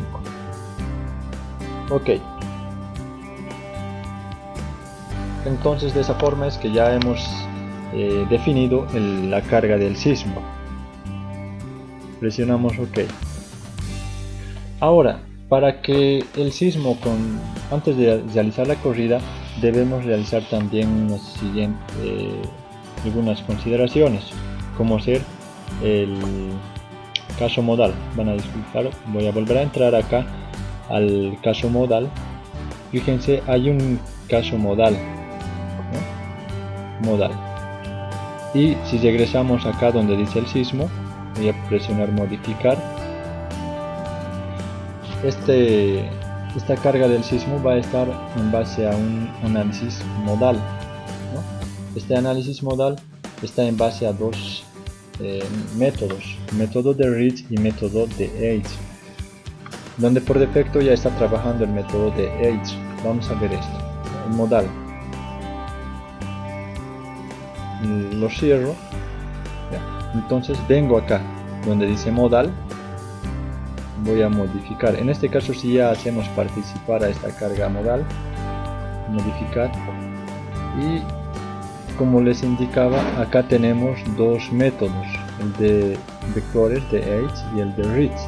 Ok, entonces de esa forma es que ya hemos definido la carga del sismo. Presionamos OK. Ahora, para que el sismo, antes de realizar la corrida, debemos realizar también algunas consideraciones, como ser el caso modal. Van a disculpar, voy a volver a entrar acá al caso modal. Fíjense, hay un caso modal, ¿no? Modal. Y si regresamos acá donde dice el sismo, voy a presionar modificar. Esta carga del sismo va a estar en base a un análisis modal, ¿no? Este análisis modal está en base a dos métodos, método de Ritz y método de H, donde por defecto ya está trabajando el método de H. Vamos a ver esto, el modal. Lo cierro. Entonces vengo acá donde dice modal, voy a modificar. En este caso, si ya hacemos participar a esta carga modal, modificar, y como les indicaba, acá tenemos dos métodos, el de vectores de H y el de Ritz.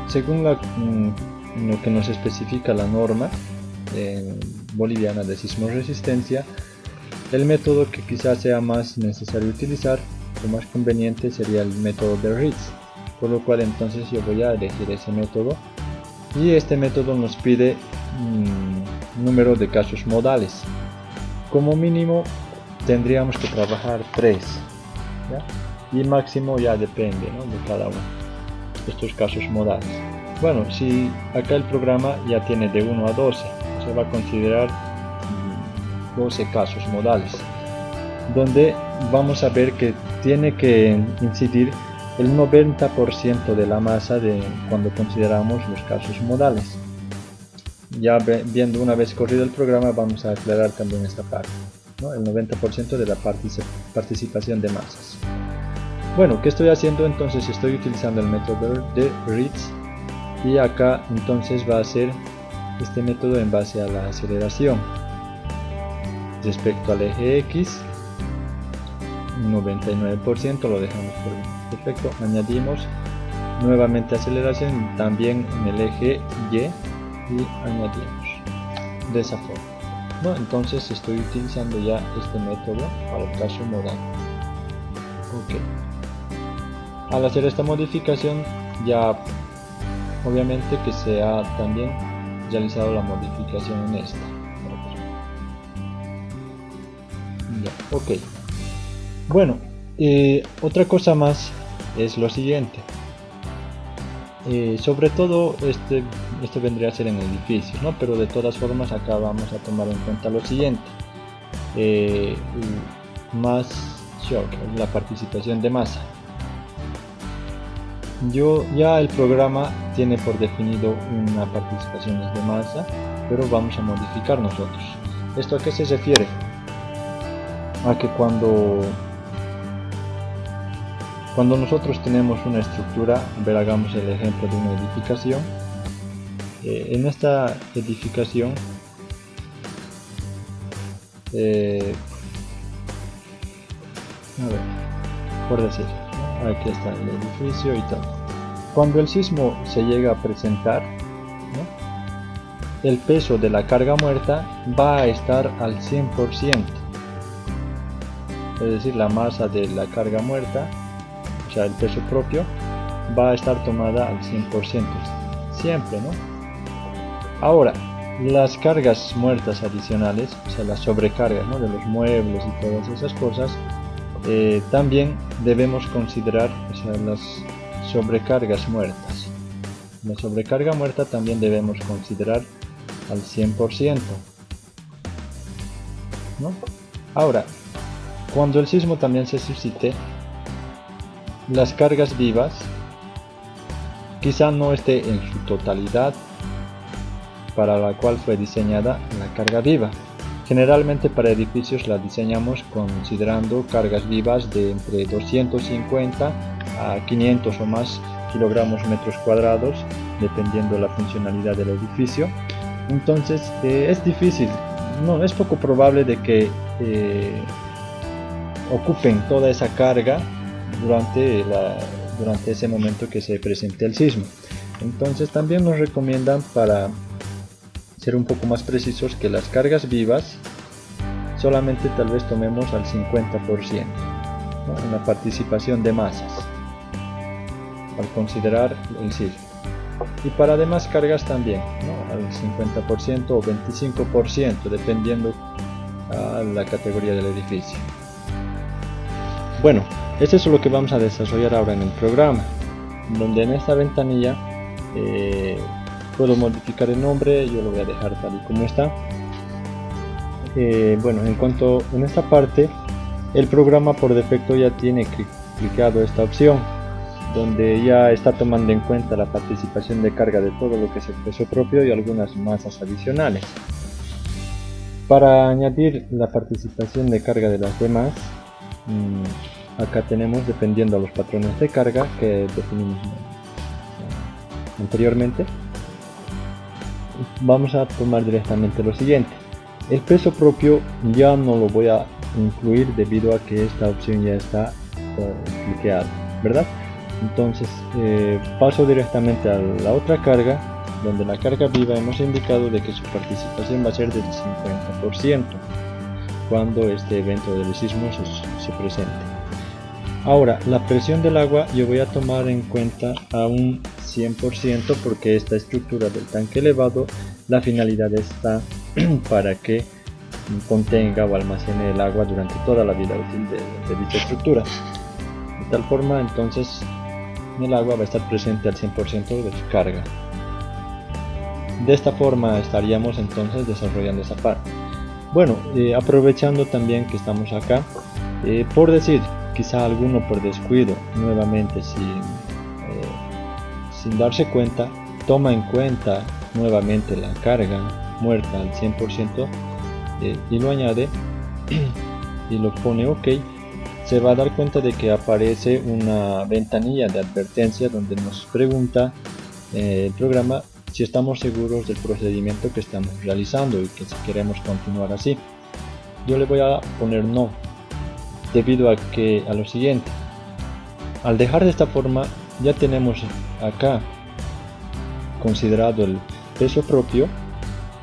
Según lo que nos especifica la norma boliviana de sismoresistencia, el método que quizás sea más necesario utilizar o más conveniente sería el método de Ritz, por lo cual entonces yo voy a elegir ese método, y este método nos pide número de casos modales. Como mínimo tendríamos que trabajar 3, ¿ya? Y máximo ya depende, ¿no?, de cada uno de estos casos modales. Bueno, si acá el programa ya tiene de 1 a 12, se va a considerar 12 casos modales, donde vamos a ver que tiene que incidir el 90% de la masa cuando consideramos los casos modales. Ya viendo una vez corrido el programa, vamos a aclarar también esta parte, ¿no? El 90% de la participación de masas. Bueno, ¿qué estoy haciendo? Entonces estoy utilizando el método de Ritz, y acá entonces va a ser este método en base a la aceleración respecto al eje X. 99% lo dejamos por defecto. Añadimos nuevamente aceleración también en el eje Y y añadimos de esa forma, ¿no? Entonces estoy utilizando ya este método para el caso modal. Ok. Al hacer esta modificación, ya obviamente que se ha también realizado la modificación en esta. Ya, ok. Bueno, otra cosa más es lo siguiente. Sobre todo este vendría a ser en edificios, ¿no? Pero de todas formas acá vamos a tomar en cuenta lo siguiente. Más shock, la participación de masa. Ya el programa tiene por definido una participación de masa, pero vamos a modificar nosotros. ¿Esto a qué se refiere? A que cuando nosotros tenemos una estructura, hagamos el ejemplo de una edificación. En esta edificación por decir, ¿no?, aquí está el edificio y todo. Cuando el sismo se llega a presentar, ¿no?, el peso de la carga muerta va a estar al 100%. Es decir, la masa de la carga muerta, o sea, el peso propio, va a estar tomada al 100%, siempre, ¿no? Ahora, las cargas muertas adicionales, o sea, las sobrecargas, ¿no?, de los muebles y todas esas cosas, también debemos considerar, o sea, las sobrecargas muertas. La sobrecarga muerta también debemos considerar al 100%, ¿no? Ahora, cuando el sismo también se suscite, las cargas vivas quizá no esté en su totalidad para la cual fue diseñada la carga viva. Generalmente para edificios la diseñamos considerando cargas vivas de entre 250 a 500 o más kilogramos metros cuadrados, dependiendo de la funcionalidad del edificio. Entonces es difícil, no, es poco probable de que ocupen toda esa carga durante ese momento que se presente el sismo. Entonces también nos recomiendan, para ser un poco más precisos, que las cargas vivas solamente tal vez tomemos al 50%, ¿no?, en la participación de masas al considerar el sismo. Y para demás cargas también, ¿no?, al 50% o 25%, dependiendo a la categoría del edificio. Bueno, esto es lo que vamos a desarrollar ahora en el programa, donde en esta ventanilla puedo modificar el nombre. Yo lo voy a dejar tal y como está. Bueno, en esta parte, el programa por defecto ya tiene clicado esta opción, donde ya está tomando en cuenta la participación de carga de todo lo que es el peso propio y algunas masas adicionales. Para añadir la participación de carga de las demás, acá tenemos, dependiendo a los patrones de carga que definimos anteriormente, vamos a tomar directamente lo siguiente. El peso propio ya no lo voy a incluir debido a que esta opción ya está cliqueada, ¿verdad? Entonces paso directamente a la otra carga, donde la carga viva hemos indicado de que su participación va a ser del 50% cuando este evento del sismo se presente. Ahora, la presión del agua yo voy a tomar en cuenta a un 100%, porque esta estructura del tanque elevado, la finalidad está para que contenga o almacene el agua durante toda la vida útil de dicha estructura. De tal forma, entonces, el agua va a estar presente al 100% de su carga. De esta forma estaríamos entonces desarrollando esa parte. Bueno, aprovechando también que estamos acá, por decir, quizá alguno por descuido, nuevamente sin darse cuenta, toma en cuenta nuevamente la carga muerta al 100% y lo añade y lo pone OK, se va a dar cuenta de que aparece una ventanilla de advertencia donde nos pregunta el programa si estamos seguros del procedimiento que estamos realizando y que si queremos continuar así. Yo le voy a poner no, debido a lo siguiente: al dejar de esta forma ya tenemos acá considerado el peso propio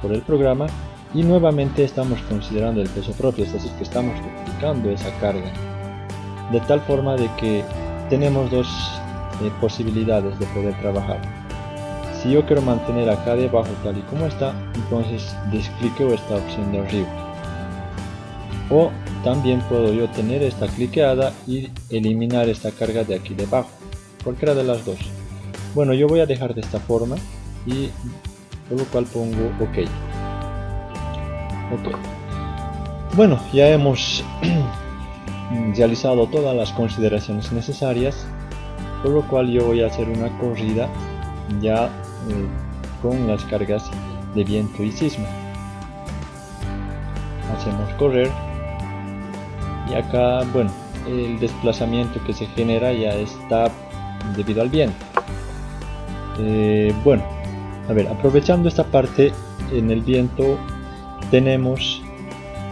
por el programa y nuevamente estamos considerando el peso propio, es decir, que estamos duplicando esa carga, de tal forma de que tenemos dos posibilidades de poder trabajar. Si yo quiero mantener acá debajo tal y como está, entonces descliqueo esta opción de arriba, o también puedo yo tener esta cliqueada y eliminar esta carga de aquí debajo, cualquiera de las dos. Bueno, yo voy a dejar de esta forma y por lo cual pongo OK. Bueno, ya hemos realizado todas las consideraciones necesarias, por lo cual yo voy a hacer una corrida ya con las cargas de viento y sismo. Hacemos correr y acá, bueno, el desplazamiento que se genera ya está debido al viento. Bueno, a ver, aprovechando esta parte, en el viento tenemos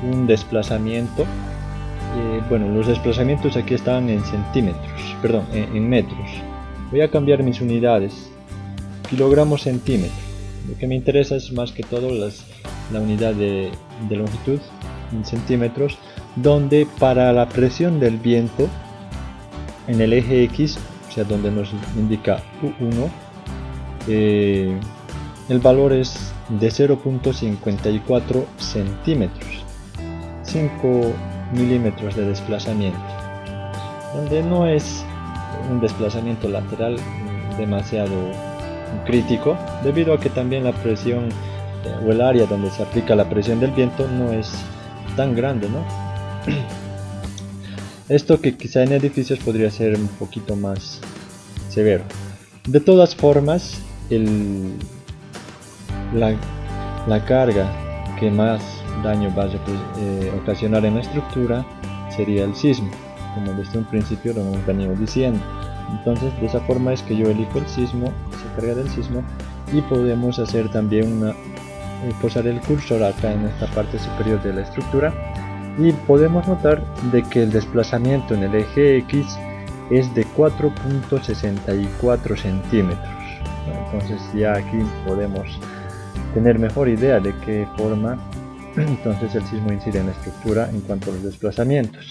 un desplazamiento. Bueno, los desplazamientos aquí están en centímetros, perdón, en metros. Voy a cambiar mis unidades, kilogramos centímetros. Lo que me interesa es más que todo la unidad de longitud en centímetros, donde para la presión del viento en el eje X, o sea, donde nos indica U1, el valor es de 0.54 centímetros, 5 milímetros de desplazamiento, donde no es un desplazamiento lateral demasiado crítico, debido a que también la presión o el área donde se aplica la presión del viento no es tan grande, ¿no? Esto que quizá en edificios podría ser un poquito más severo. De todas formas, la carga que más daño va a ocasionar en la estructura sería el sismo, como desde un principio lo hemos venido diciendo. Entonces, de esa forma es que yo elijo el sismo, se carga del sismo, y podemos hacer también posar el cursor acá en esta parte superior de la estructura, y podemos notar de que el desplazamiento en el eje X es de 4.64 centímetros. Entonces ya aquí podemos tener mejor idea de qué forma entonces el sismo incide en la estructura en cuanto a los desplazamientos.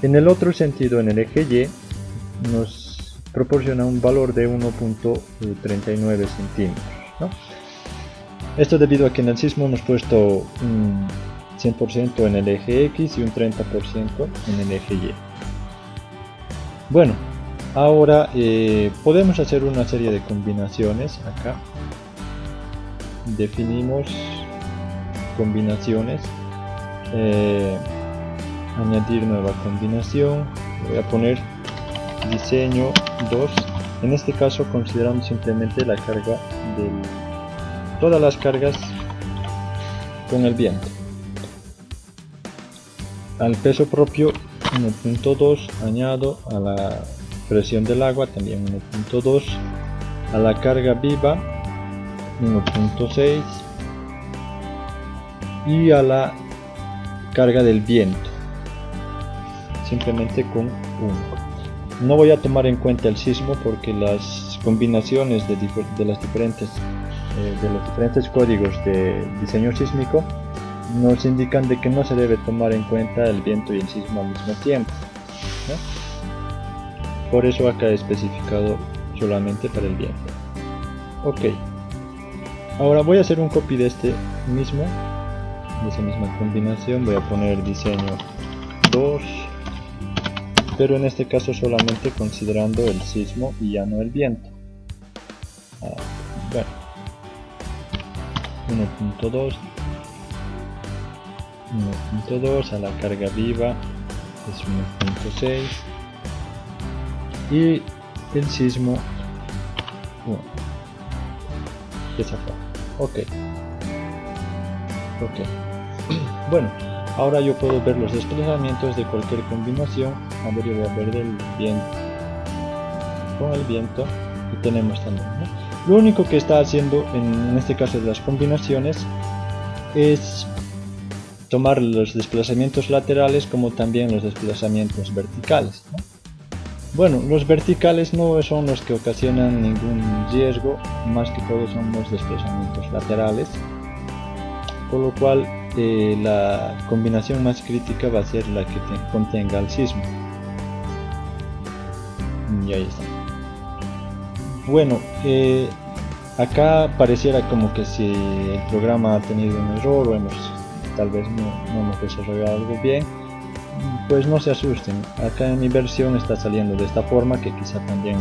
En el otro sentido, en el eje Y, nos proporciona un valor de 1.39 centímetros, ¿no? Esto debido a que en el sismo hemos puesto un 100% en el eje X y un 30% en el eje Y. Bueno, ahora podemos hacer una serie de combinaciones. Acá definimos combinaciones, añadir nueva combinación, voy a poner diseño 2, en este caso considerando simplemente la carga todas las cargas con el viento. Al peso propio 1.2, añado a la presión del agua también 1.2, a la carga viva 1.6 y a la carga del viento simplemente con 1. No voy a tomar en cuenta el sismo porque las combinaciones de los diferentes códigos de diseño sísmico nos indican de que no se debe tomar en cuenta el viento y el sismo al mismo tiempo, ¿no? Por eso acá he especificado solamente para el viento. Ok, ahora voy a hacer un copy de esa misma combinación. Voy a poner diseño 2, pero en este caso solamente considerando el sismo y ya no el viento. Bueno, 1.2 a la carga viva es 1.6 y el sismo 1 de esa forma. Ok. Bueno, ahora yo puedo ver los desplazamientos de cualquier combinación. A ver, yo voy a ver del viento con el viento y tenemos también, ¿no? Lo único que está haciendo en este caso de las combinaciones es tomar los desplazamientos laterales como también los desplazamientos verticales, ¿no? Bueno, los verticales no son los que ocasionan ningún riesgo, más que todo son los desplazamientos laterales, por lo cual la combinación más crítica va a ser la que contenga el sismo. Y ahí está. Bueno, acá pareciera como que si el programa ha tenido un error o tal vez no hemos desarrollado algo bien, pues no se asusten. Acá en mi versión está saliendo de esta forma, que quizá también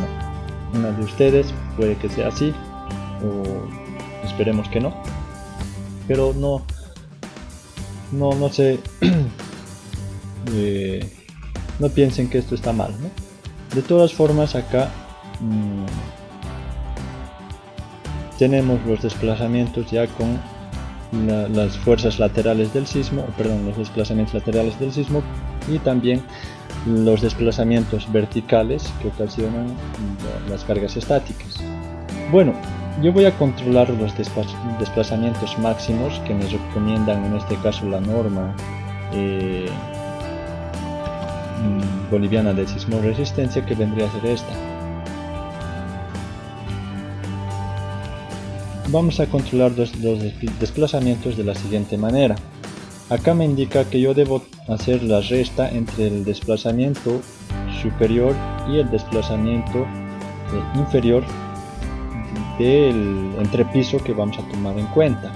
una de ustedes puede que sea así, o esperemos que no, pero no sé. No piensen que esto está mal, ¿no? De todas formas, acá tenemos los desplazamientos ya con las fuerzas laterales del sismo, los desplazamientos laterales del sismo, y también los desplazamientos verticales que ocasionan las cargas estáticas. Bueno, yo voy a controlar los desplazamientos máximos que me recomiendan en este caso la norma boliviana de sismo resistencia, que vendría a ser esta. Vamos a controlar los desplazamientos de la siguiente manera. Acá me indica que yo debo hacer la resta entre el desplazamiento superior y el desplazamiento inferior del entrepiso que vamos a tomar en cuenta,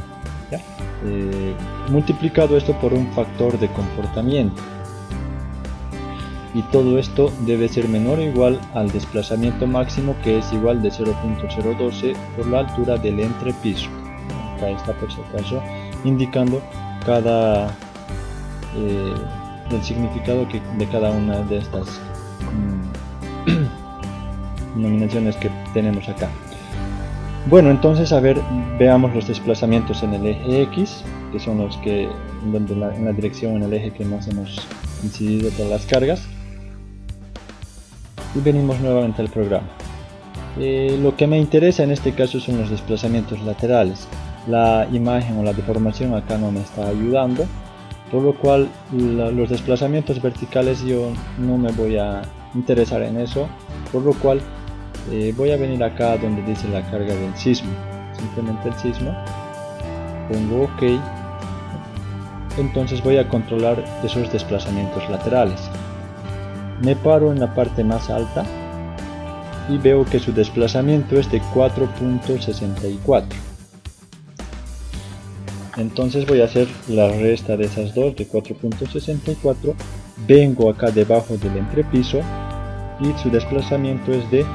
¿ya? Multiplicado esto por un factor de comportamiento, y todo esto debe ser menor o igual al desplazamiento máximo, que es igual de 0.012 por la altura del entrepiso. Acá está, por si acaso, indicando el significado de cada una de estas denominaciones que tenemos acá. Bueno, entonces, a ver, veamos los desplazamientos en el eje X, que son los que en la dirección, en el eje que más hemos incidido todas las cargas. Y venimos nuevamente al programa. Lo que me interesa en este caso son los desplazamientos laterales. La imagen o la deformación acá no me está ayudando, por lo cual los desplazamientos verticales yo no me voy a interesar en eso, por lo cual voy a venir acá donde dice la carga del sismo, simplemente el sismo, pongo OK. Entonces voy a controlar esos desplazamientos laterales. Me paro en la parte más alta y veo que su desplazamiento es de 4.64. Entonces voy a hacer la resta de esas dos, de 4.64. Vengo acá debajo del entrepiso y su desplazamiento es de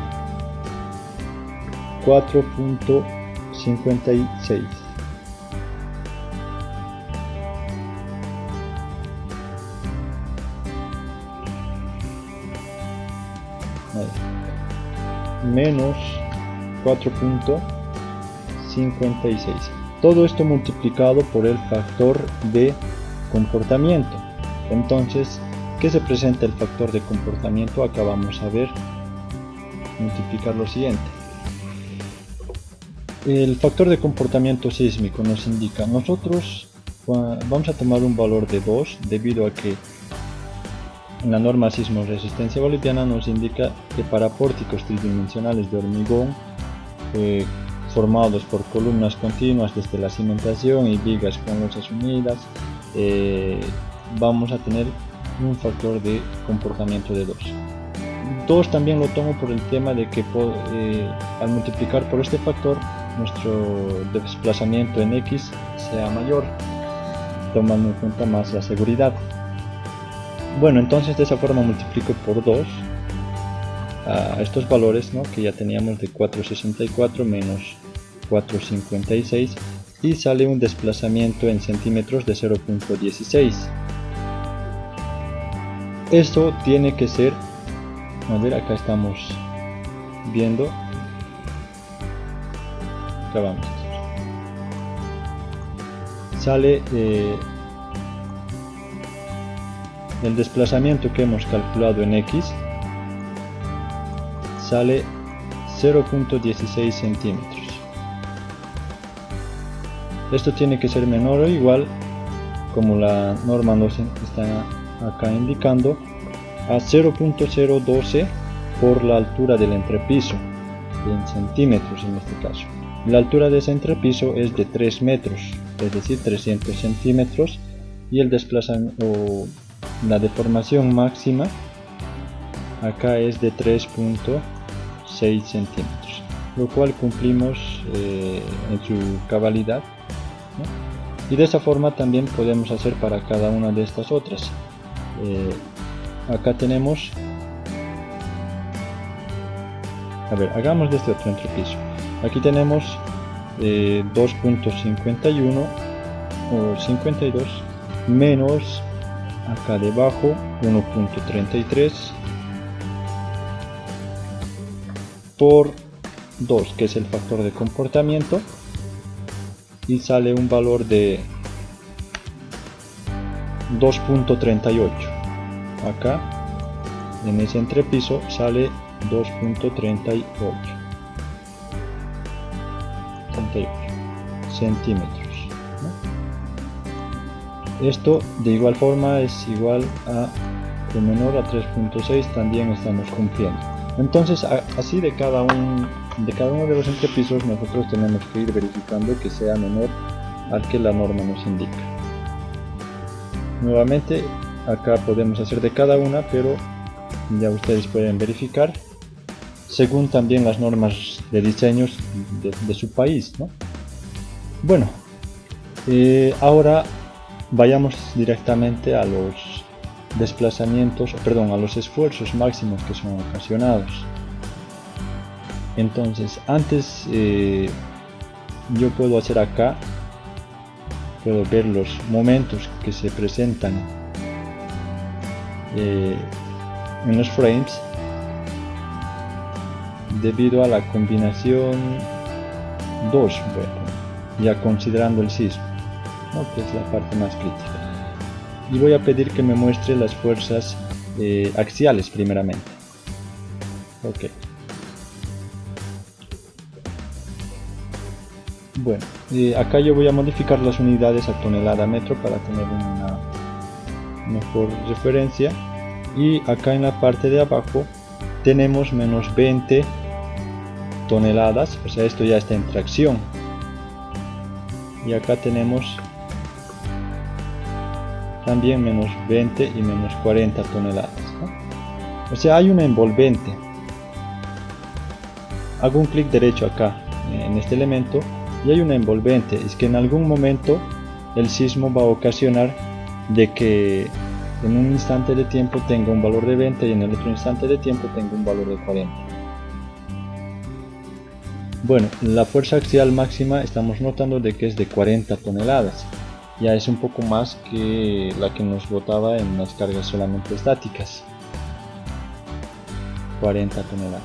4.56. Menos 4.56. Todo esto multiplicado por el factor de comportamiento. Entonces, ¿qué se presenta el factor de comportamiento? Acá vamos a ver, multiplicar lo siguiente. El factor de comportamiento sísmico nos indica, nosotros vamos a tomar un valor de 2, debido a que en la norma sismo resistencia boliviana nos indica que para pórticos tridimensionales de hormigón formados por columnas continuas desde la cimentación y vigas con losas unidas, vamos a tener un factor de comportamiento de 2. 2 también lo tomo por el tema de que al multiplicar por este factor nuestro desplazamiento en X sea mayor, tomando en cuenta más la seguridad. Bueno, entonces de esa forma multiplico por 2 a estos valores, ¿no?, que ya teníamos de 4.64 menos 4.56, y sale un desplazamiento en centímetros de 0.16. Esto tiene que ser, a ver, acá estamos viendo, acá vamos, sale el desplazamiento que hemos calculado en X, sale 0.16 centímetros. Esto tiene que ser menor o igual, como la norma nos está acá indicando, a 0.012 por la altura del entrepiso, en centímetros en este caso. La altura de ese entrepiso es de 3 metros, es decir, 300 centímetros, y el desplazamiento, la deformación máxima acá es de 3.6 centímetros, lo cual cumplimos en su cabalidad, ¿no? Y de esa forma también podemos hacer para cada una de estas otras. Acá tenemos, a ver, hagamos de este otro entrepiso. Aquí tenemos 2.51 o 52 menos acá debajo 1.33 por 2, que es el factor de comportamiento, y sale un valor de 2.38. acá en ese entrepiso sale 2.38 centímetros, ¿no? Esto de igual forma es igual a de menor a 3.6, también estamos cumpliendo. Entonces así de cada uno de los entrepisos nosotros tenemos que ir verificando que sea menor al que la norma nos indica. Nuevamente acá podemos hacer de cada una, pero ya ustedes pueden verificar según también las normas de diseños de su país, ¿no? Bueno, ahora vayamos directamente a los desplazamientos, perdón, a los esfuerzos máximos que son ocasionados. Entonces, antes yo puedo hacer acá, puedo ver los momentos que se presentan en los frames debido a la combinación 2, bueno, ya considerando el sismo, ¿no? Que es la parte más crítica. Y voy a pedir que me muestre las fuerzas axiales primeramente. Ok. Bueno, acá yo voy a modificar las unidades a tonelada metro para tener una mejor referencia. Y acá en la parte de abajo tenemos menos 20 toneladas, o sea, esto ya está en tracción. Y acá tenemos también menos 20 y menos 40 toneladas, ¿no? O sea, hay una envolvente. Hago un clic derecho acá en este elemento y hay una envolvente. Es que en algún momento el sismo va a ocasionar de que en un instante de tiempo tenga un valor de 20 y en el otro instante de tiempo tenga un valor de 40. Bueno, la fuerza axial máxima estamos notando de que es de 40 toneladas. Ya es un poco más que la que nos botaba en las cargas solamente estáticas. 40 toneladas.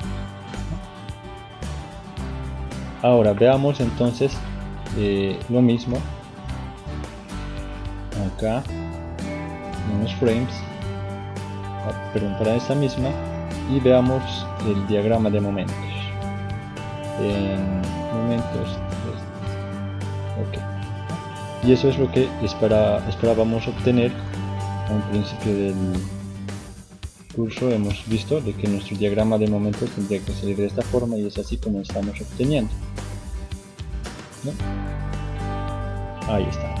Ahora veamos entonces lo mismo acá en los frames, perdón, para esta misma, y veamos el diagrama de momentos. En momentos, ok. Y eso es lo que esperábamos obtener. Al principio del curso hemos visto de que nuestro diagrama de momentos tendría que salir de esta forma y es así como estamos obteniendo, ¿no? Ahí está.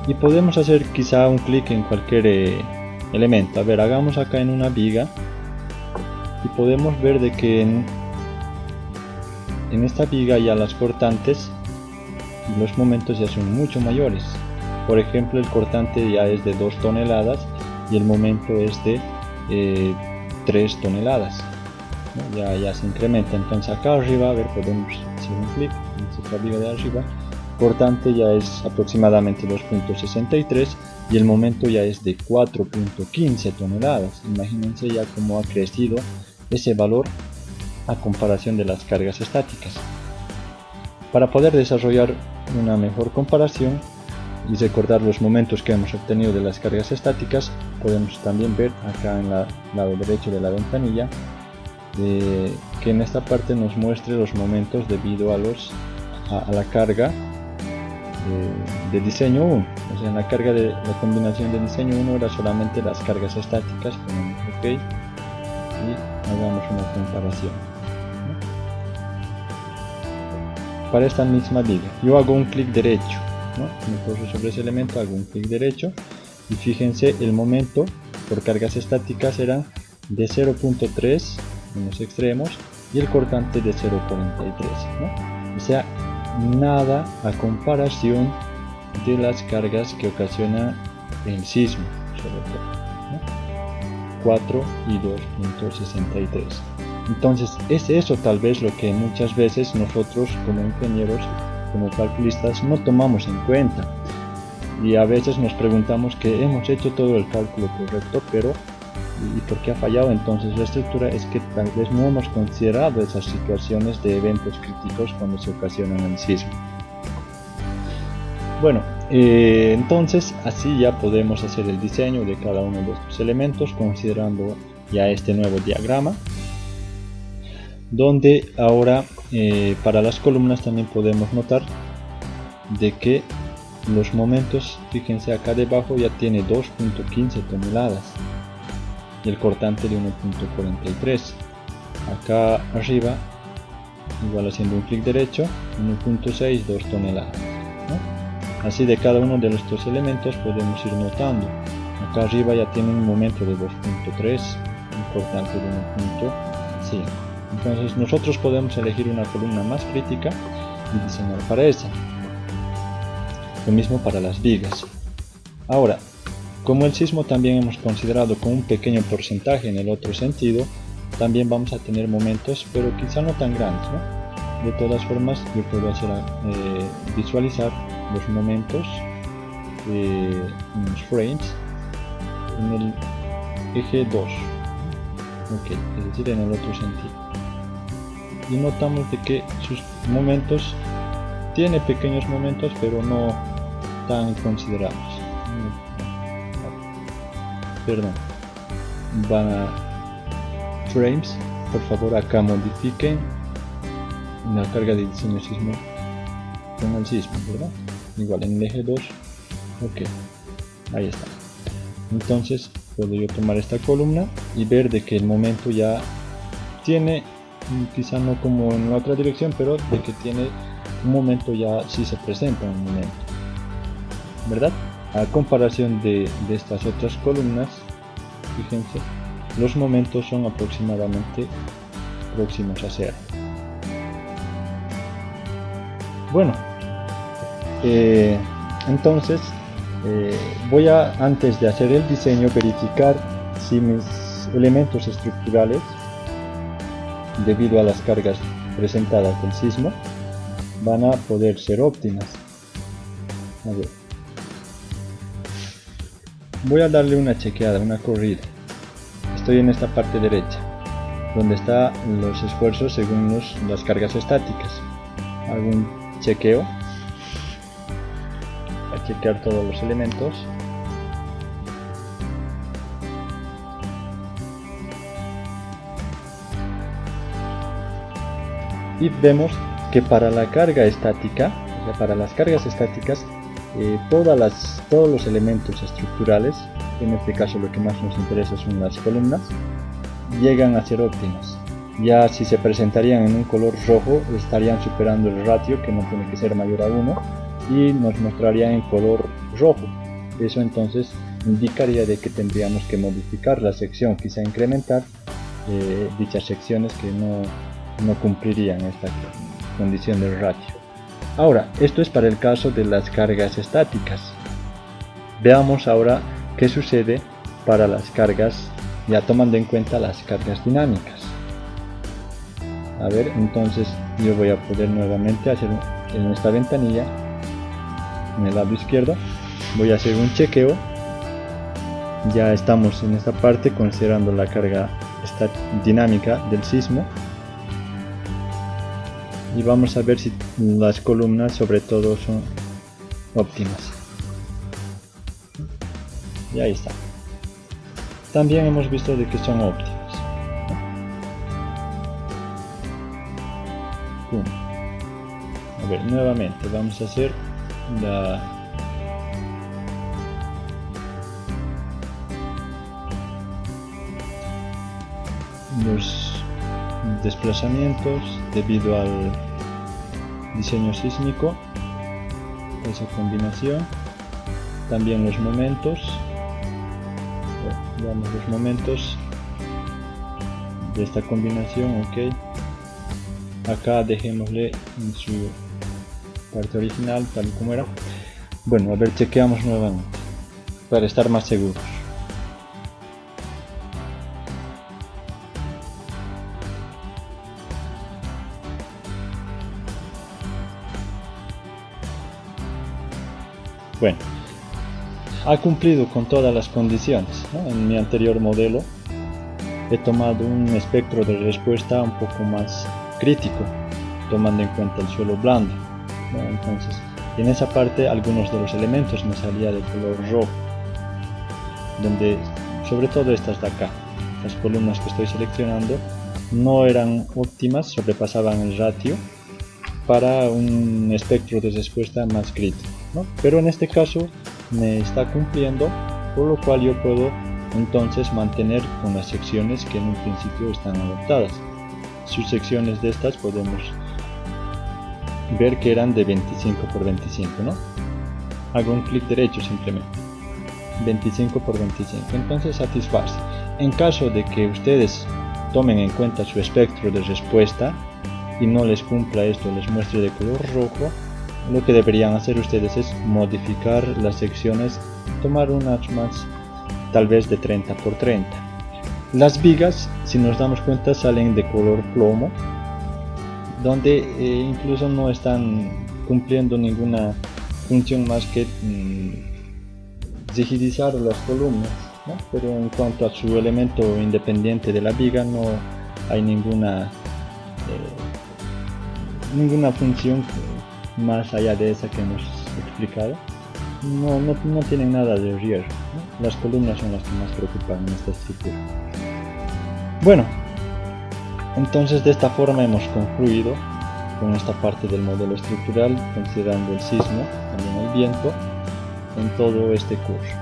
Y podemos hacer quizá un clic en cualquier elemento. A ver, hagamos acá en una viga y podemos ver de que en esta viga ya las cortantes y los momentos ya son mucho mayores. Por ejemplo, el cortante ya es de 2 toneladas y el momento es de 3 toneladas, ¿no? Ya se incrementa. Entonces acá arriba, a ver, podemos hacer un clic en esta viga de arriba. Cortante ya es aproximadamente 2.63 y el momento ya es de 4.15 toneladas. Imagínense ya cómo ha crecido ese valor a comparación de las cargas estáticas. Para poder desarrollar una mejor comparación y recordar los momentos que hemos obtenido de las cargas estáticas, podemos también ver acá en el lado derecho de la ventanilla que en esta parte nos muestre los momentos debido a la carga de diseño 1. O sea, en la carga de la combinación de diseño 1 era solamente las cargas estáticas. Ponemos OK y hagamos una comparación. Para esta misma viga yo hago un clic derecho, ¿no? Me paso sobre ese elemento, hago un clic derecho y fíjense, el momento por cargas estáticas era de 0.3 en los extremos y el cortante de 0.43, ¿no? O sea, nada a comparación de las cargas que ocasiona el sismo, sobre todo, ¿no? 4 y 2.63. Entonces es eso tal vez lo que muchas veces nosotros como ingenieros, como calculistas, no tomamos en cuenta, y a veces nos preguntamos que hemos hecho todo el cálculo correcto, pero ¿y por qué ha fallado entonces la estructura? Es que tal vez no hemos considerado esas situaciones de eventos críticos cuando se ocasionan el sismo. Bueno, entonces así ya podemos hacer el diseño de cada uno de estos elementos considerando ya este nuevo diagrama, donde ahora para las columnas también podemos notar de que los momentos, fíjense acá debajo ya tiene 2.15 toneladas y el cortante de 1.43. Acá arriba, igual haciendo un clic derecho, 1.6, 2 toneladas, ¿no? Así de cada uno de estos elementos podemos ir notando. Acá arriba ya tiene un momento de 2.3, un cortante de 1.5. Entonces nosotros podemos elegir una columna más crítica y diseñar para esa. Lo mismo para las vigas. Ahora, como el sismo también hemos considerado con un pequeño porcentaje en el otro sentido, también vamos a tener momentos, pero quizá no tan grandes, ¿no? De todas formas, yo puedo hacer visualizar los momentos en los frames en el eje 2, es decir, en el otro sentido. Y notamos de que sus momentos tiene pequeños momentos, pero no tan considerables. Perdón, van a frames, por favor acá modifiquen la carga de diseño sismo con el sismo, ¿verdad? Igual en el eje 2, ahí está. Entonces puedo yo tomar esta columna y ver de que el momento ya tiene, quizá no como en la otra dirección, pero de que tiene un momento, ya sí se presenta un momento, ¿verdad? A comparación de estas otras columnas, fíjense, los momentos son aproximadamente próximos a cero. Bueno, entonces voy a, antes de hacer el diseño, verificar si mis elementos estructurales, debido a las cargas presentadas del sismo, van a poder ser óptimas. A ver. Voy a darle una chequeada, una corrida. Estoy en esta parte derecha, donde están los esfuerzos según las cargas estáticas. Hago un chequeo, a chequear todos los elementos. Y vemos que para la carga estática, o sea, para las cargas estáticas, todos los elementos estructurales, en este caso lo que más nos interesa son las columnas, llegan a ser óptimas. Ya si se presentarían en un color rojo, estarían superando el ratio, que no tiene que ser mayor a 1, y nos mostrarían en color rojo. Eso entonces indicaría de que tendríamos que modificar la sección, quizá incrementar dichas secciones que no cumplirían esta condición del ratio. Ahora, esto es para el caso de las cargas estáticas. Veamos ahora qué sucede para las cargas, ya tomando en cuenta las cargas dinámicas. A ver, entonces yo voy a poder nuevamente hacer en esta ventanilla, en el lado izquierdo, voy a hacer un chequeo. Ya estamos en esta parte considerando la carga dinámica del sismo. Y vamos a ver si las columnas sobre todo son óptimas. Y ahí está. También hemos visto de que son óptimas. A ver, nuevamente vamos a hacer los desplazamientos debido al diseño sísmico, esa combinación, también los momentos. Veamos los momentos de esta combinación. Acá dejémosle en su parte original tal y como era. Bueno, a ver, chequeamos nuevamente para estar más seguros. Bueno, ha cumplido con todas las condiciones, ¿no? En mi anterior modelo he tomado un espectro de respuesta un poco más crítico, tomando en cuenta el suelo blando, ¿no? Entonces, en esa parte algunos de los elementos me salía de color rojo, donde sobre todo estas de acá, las columnas que estoy seleccionando, no eran óptimas, sobrepasaban el ratio para un espectro de respuesta más crítico, ¿no? Pero en este caso me está cumpliendo, por lo cual yo puedo entonces mantener con las secciones que en un principio están adoptadas. Sus secciones de estas podemos ver que eran de 25 por 25, ¿no? Hago un clic derecho simplemente, 25 por 25, entonces satisface. En caso de que ustedes tomen en cuenta su espectro de respuesta y no les cumpla esto, les muestre de color rojo, lo que deberían hacer ustedes es modificar las secciones, tomar unas más tal vez de 30 por 30. Las vigas, si nos damos cuenta, salen de color plomo, donde incluso no están cumpliendo ninguna función más que rigidizar las columnas, ¿no? Pero en cuanto a su elemento independiente de la viga no hay ninguna función más allá de esa que hemos explicado. No tienen nada de riesgo, ¿no? Las columnas son las que más preocupan en esta estructura. Bueno, entonces de esta forma hemos concluido con esta parte del modelo estructural, considerando el sismo, también el viento, en todo este curso.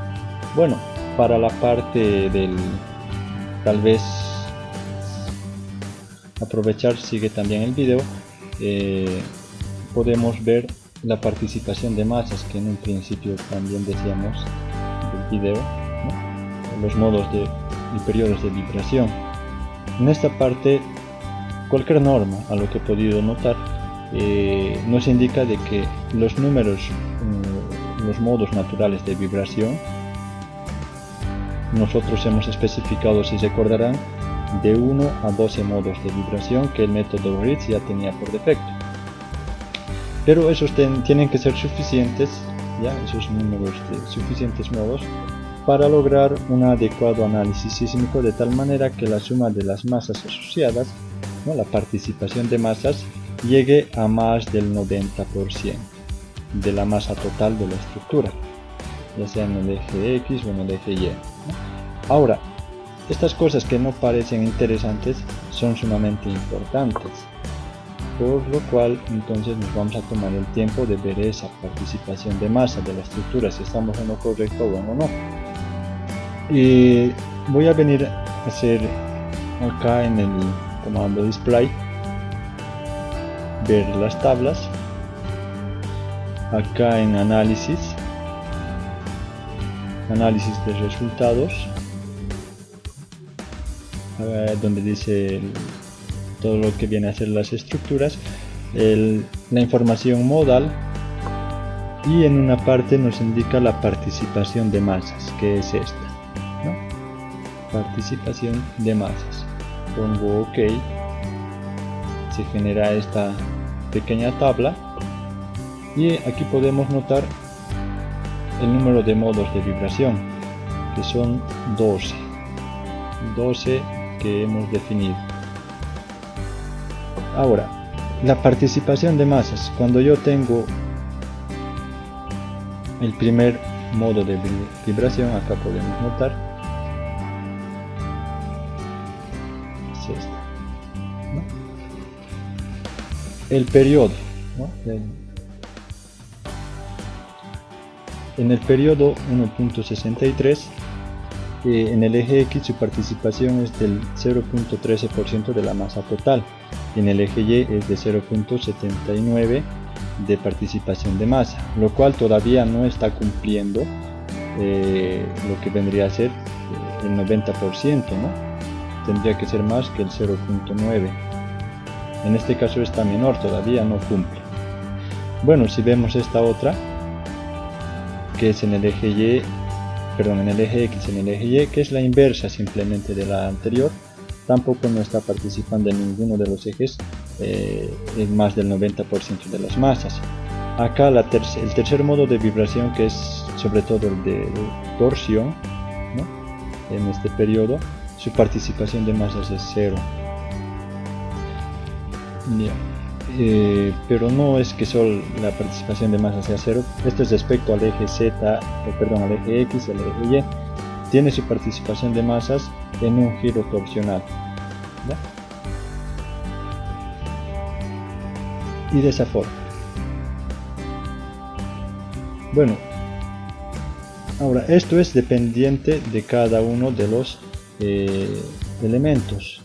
Bueno, para la parte del, tal vez aprovechar, sigue también el video, podemos ver la participación de masas, que en un principio también decíamos del video, ¿no? Los modos y periodos de vibración. En esta parte, cualquier norma, a lo que he podido notar, nos indica de que los números, los modos naturales de vibración, nosotros hemos especificado, si recordarán, de 1 a 12 modos de vibración que el método Ritz ya tenía por defecto. Pero esos tienen que ser suficientes, ya esos números de suficientes modos, para lograr un adecuado análisis sísmico, de tal manera que la suma de las masas asociadas, ¿no? La participación de masas, llegue a más del 90% de la masa total de la estructura, ya sea en el eje X o en el eje Y, ¿no? Ahora, estas cosas que no parecen interesantes son sumamente importantes, por lo cual entonces nos vamos a tomar el tiempo de ver esa participación de masa de la estructura, si estamos en lo correcto o no. Y voy a venir a hacer acá en el comando display, ver las tablas, acá en análisis de resultados, donde dice todo lo que viene a ser las estructuras, la información modal, y en una parte nos indica la participación de masas, que es esta, ¿no? Participación de masas. Pongo OK, se genera esta pequeña tabla y aquí podemos notar el número de modos de vibración, que son 12 que hemos definido. Ahora, la participación de masas, cuando yo tengo el primer modo de vibración, acá podemos notar, es esta, ¿no? El periodo, ¿no? En el periodo 1.63, en el eje X su participación es del 0.13% de la masa total, y en el eje Y es de 0.79 de participación de masa, lo cual todavía no está cumpliendo lo que vendría a ser el 90%, ¿no? Tendría que ser más que el 0.9. En este caso está menor, todavía no cumple. Bueno, si vemos esta otra, que es en el eje Y, perdón, en el eje X, en el eje Y, que es la inversa simplemente de la anterior, tampoco no está participando en ninguno de los ejes en más del 90% de las masas. Acá el tercer modo de vibración, que es sobre todo el de torsión, ¿no? En este periodo su participación de masas es 0. Pero no es que solo la participación de masa sea 0, esto es respecto al eje Z, perdón, al eje X y al eje Y, tiene su participación de masas en un giro torsional, ¿ya? Y de esa forma. Bueno, ahora esto es dependiente de cada uno de los elementos,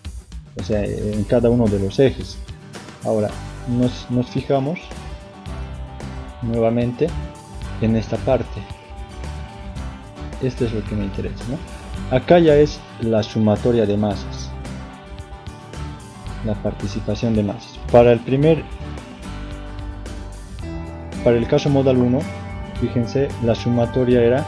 o sea, en cada uno de los ejes. Ahora nos fijamos nuevamente en esta parte. Esto es lo que me interesa, ¿no? Acá ya es la sumatoria de masas. la participación de masas. Para el caso modal 1, fíjense, la sumatoria era,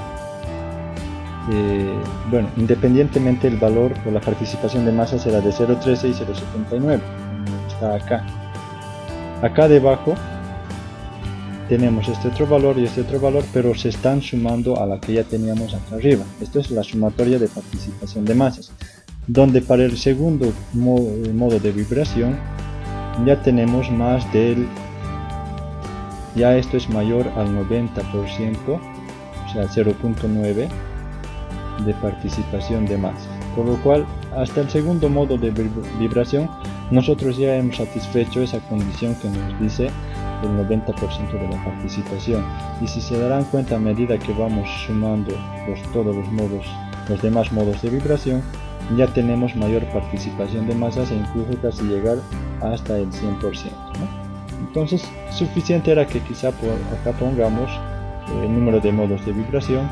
bueno, independientemente el valor o la participación de masas era de 0,13 y 0,79, está acá. Acá debajo tenemos este otro valor y este otro valor, pero se están sumando a la que ya teníamos acá arriba. Esto es la sumatoria de participación de masas, donde para el segundo modo de vibración ya tenemos más del, ya esto es mayor al 90%, o sea 0,9 de participación de masas, por lo cual hasta el segundo modo de vibración nosotros ya hemos satisfecho esa condición que nos dice el 90% de la participación. Y si se darán cuenta, a medida que vamos sumando todos los demás modos de vibración, ya tenemos mayor participación de masas e incluso casi llegar hasta el 100%, ¿no? Entonces suficiente era que quizá por acá pongamos el número de modos de vibración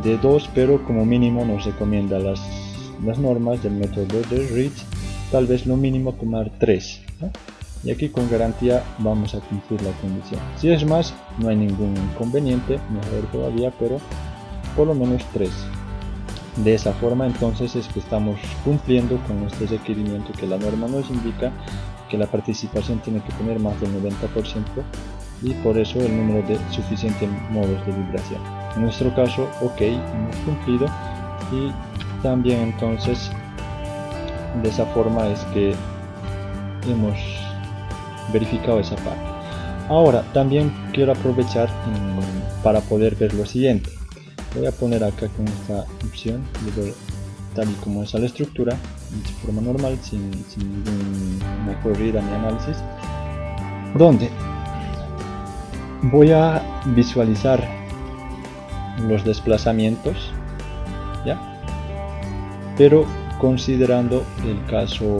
de 2, pero como mínimo nos recomienda las normas del método de Ritz, tal vez lo mínimo tomar 3, ¿no? Y aquí con garantía vamos a cumplir la condición. Si es más, no hay ningún inconveniente, mejor todavía, pero por lo menos 3. De esa forma entonces es que estamos cumpliendo con este requerimiento que la norma nos indica, que la participación tiene que tener más del 90%, y por eso el número de suficientes modos de vibración. En nuestro caso, ok, hemos cumplido, y también entonces de esa forma es que hemos verificado esa parte. Ahora también quiero aprovechar para poder ver lo siguiente. Voy a poner acá con esta opción, tal y como es la estructura, de forma normal, sin ninguna corrida ni análisis, donde voy a visualizar los desplazamientos, ¿ya? Pero considerando el caso,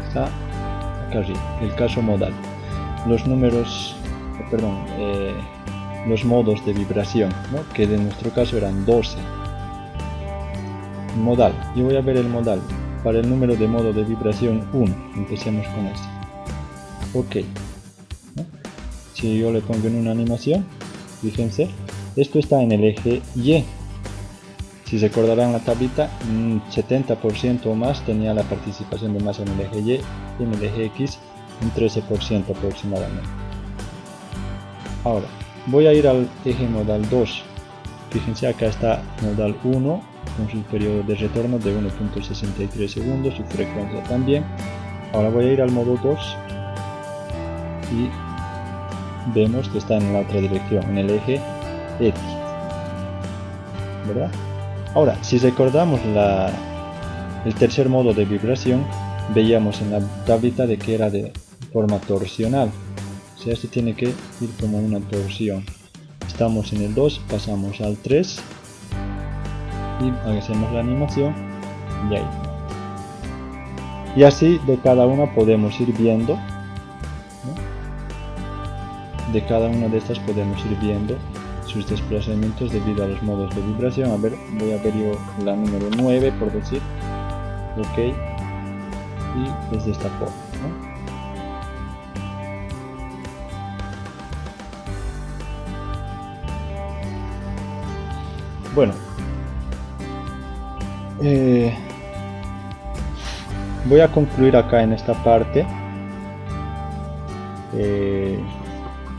está acá arriba, el caso modal, los números, los modos de vibración, ¿no? Que en nuestro caso eran 12. Modal, yo voy a ver el modal para el número de modo de vibración 1, empecemos con este. Ok, ¿no? Si yo le pongo en una animación, fíjense, esto está en el eje Y. Si recordarán la tablita, 70% o más tenía la participación de masa en el eje Y, y en el eje X un 13% aproximadamente. Ahora, voy a ir al eje modal 2. Fíjense, acá está modal 1 con su periodo de retorno de 1.63 segundos, su frecuencia también. Ahora voy a ir al modo 2 y vemos que está en la otra dirección, en el eje X, ¿verdad? Ahora, si recordamos el tercer modo de vibración, veíamos en la tablita de que era de forma torsional, o sea, esto tiene que ir como una torsión. Estamos en el 2, pasamos al 3 y hacemos la animación y ahí. Y así de cada una podemos ir viendo, ¿no? De cada una de estas podemos ir viendo sus desplazamientos debido a los modos de vibración. A ver, voy a ver yo la número 9 por decir, ok, y es de esta forma, ¿no? Bueno, voy a concluir acá en esta parte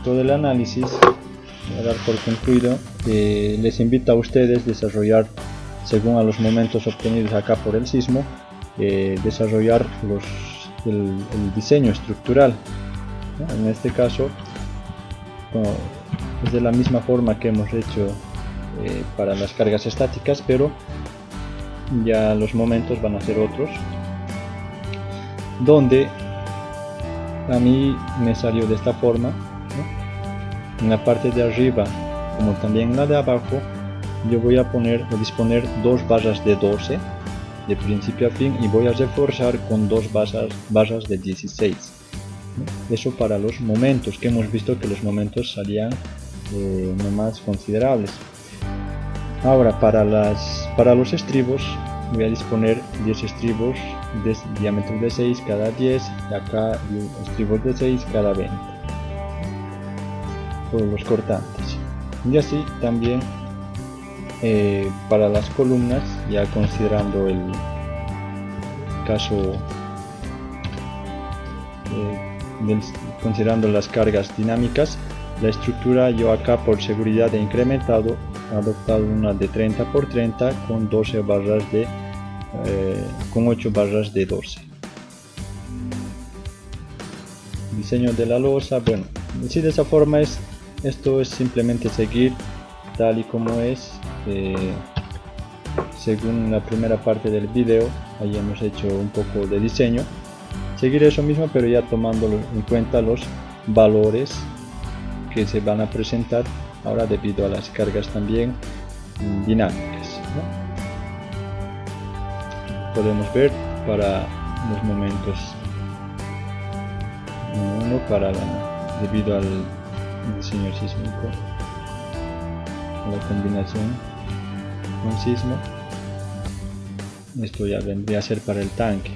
todo el análisis. Voy a dar por concluido. Les invito a ustedes a desarrollar, según a los momentos obtenidos acá por el sismo, desarrollar el diseño estructural, ¿no? En este caso, es de la misma forma que hemos hecho para las cargas estáticas, pero ya los momentos van a ser otros, donde a mí me salió de esta forma, ¿no? En la parte de arriba como también en la de abajo yo voy a disponer dos barras de 12 de principio a fin, y voy a reforzar con dos barras de 16, ¿no? Eso para los momentos, que hemos visto que los momentos salían no más considerables. Ahora para los estribos voy a disponer 10 estribos de diámetro de 6 cada 10 y acá estribos de 6 cada 20 por los cortantes. Y así también para las columnas, ya considerando el caso considerando las cargas dinámicas, la estructura yo acá por seguridad he incrementado, he adoptado una de 30 por 30 con 12 barras de con 8 barras de 12. Diseño de la losa, bueno, así de esa forma esto es simplemente seguir tal y como es según la primera parte del video. Ahí hemos hecho un poco de diseño, seguir eso mismo, pero ya tomando en cuenta los valores que se van a presentar ahora debido a las cargas también dinámicas, ¿no? Podemos ver para los momentos 1 para debido al diseño sísmico, la combinación con sismo. Esto ya vendría a ser para el tanque,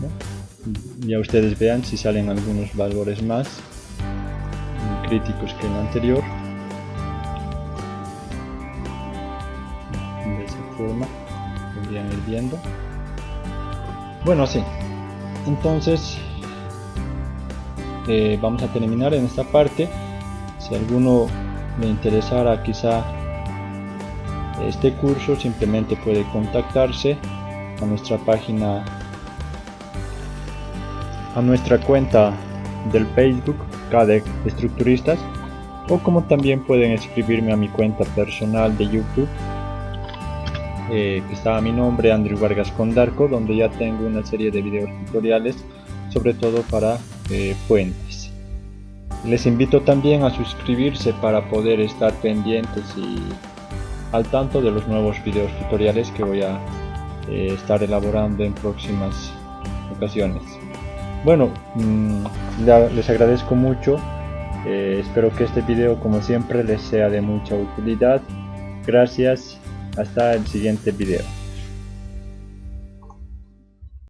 ¿no? Ya ustedes vean si salen algunos valores más críticos que el anterior. De esa forma podrían ir viendo. Bueno, sí, entonces vamos a terminar en esta parte. Si a alguno le interesara quizá este curso, simplemente puede contactarse a nuestra página, a nuestra cuenta del Facebook CADEC Estructuristas, o como también pueden escribirme a mi cuenta personal de YouTube, que está a mi nombre, Andrew Vargas Condarco, donde ya tengo una serie de videos tutoriales, sobre todo para puentes. Les invito también a suscribirse para poder estar pendientes y al tanto de los nuevos videos tutoriales que voy a estar elaborando en próximas ocasiones. Bueno, les agradezco mucho, espero que este video como siempre les sea de mucha utilidad. Gracias, hasta el siguiente video.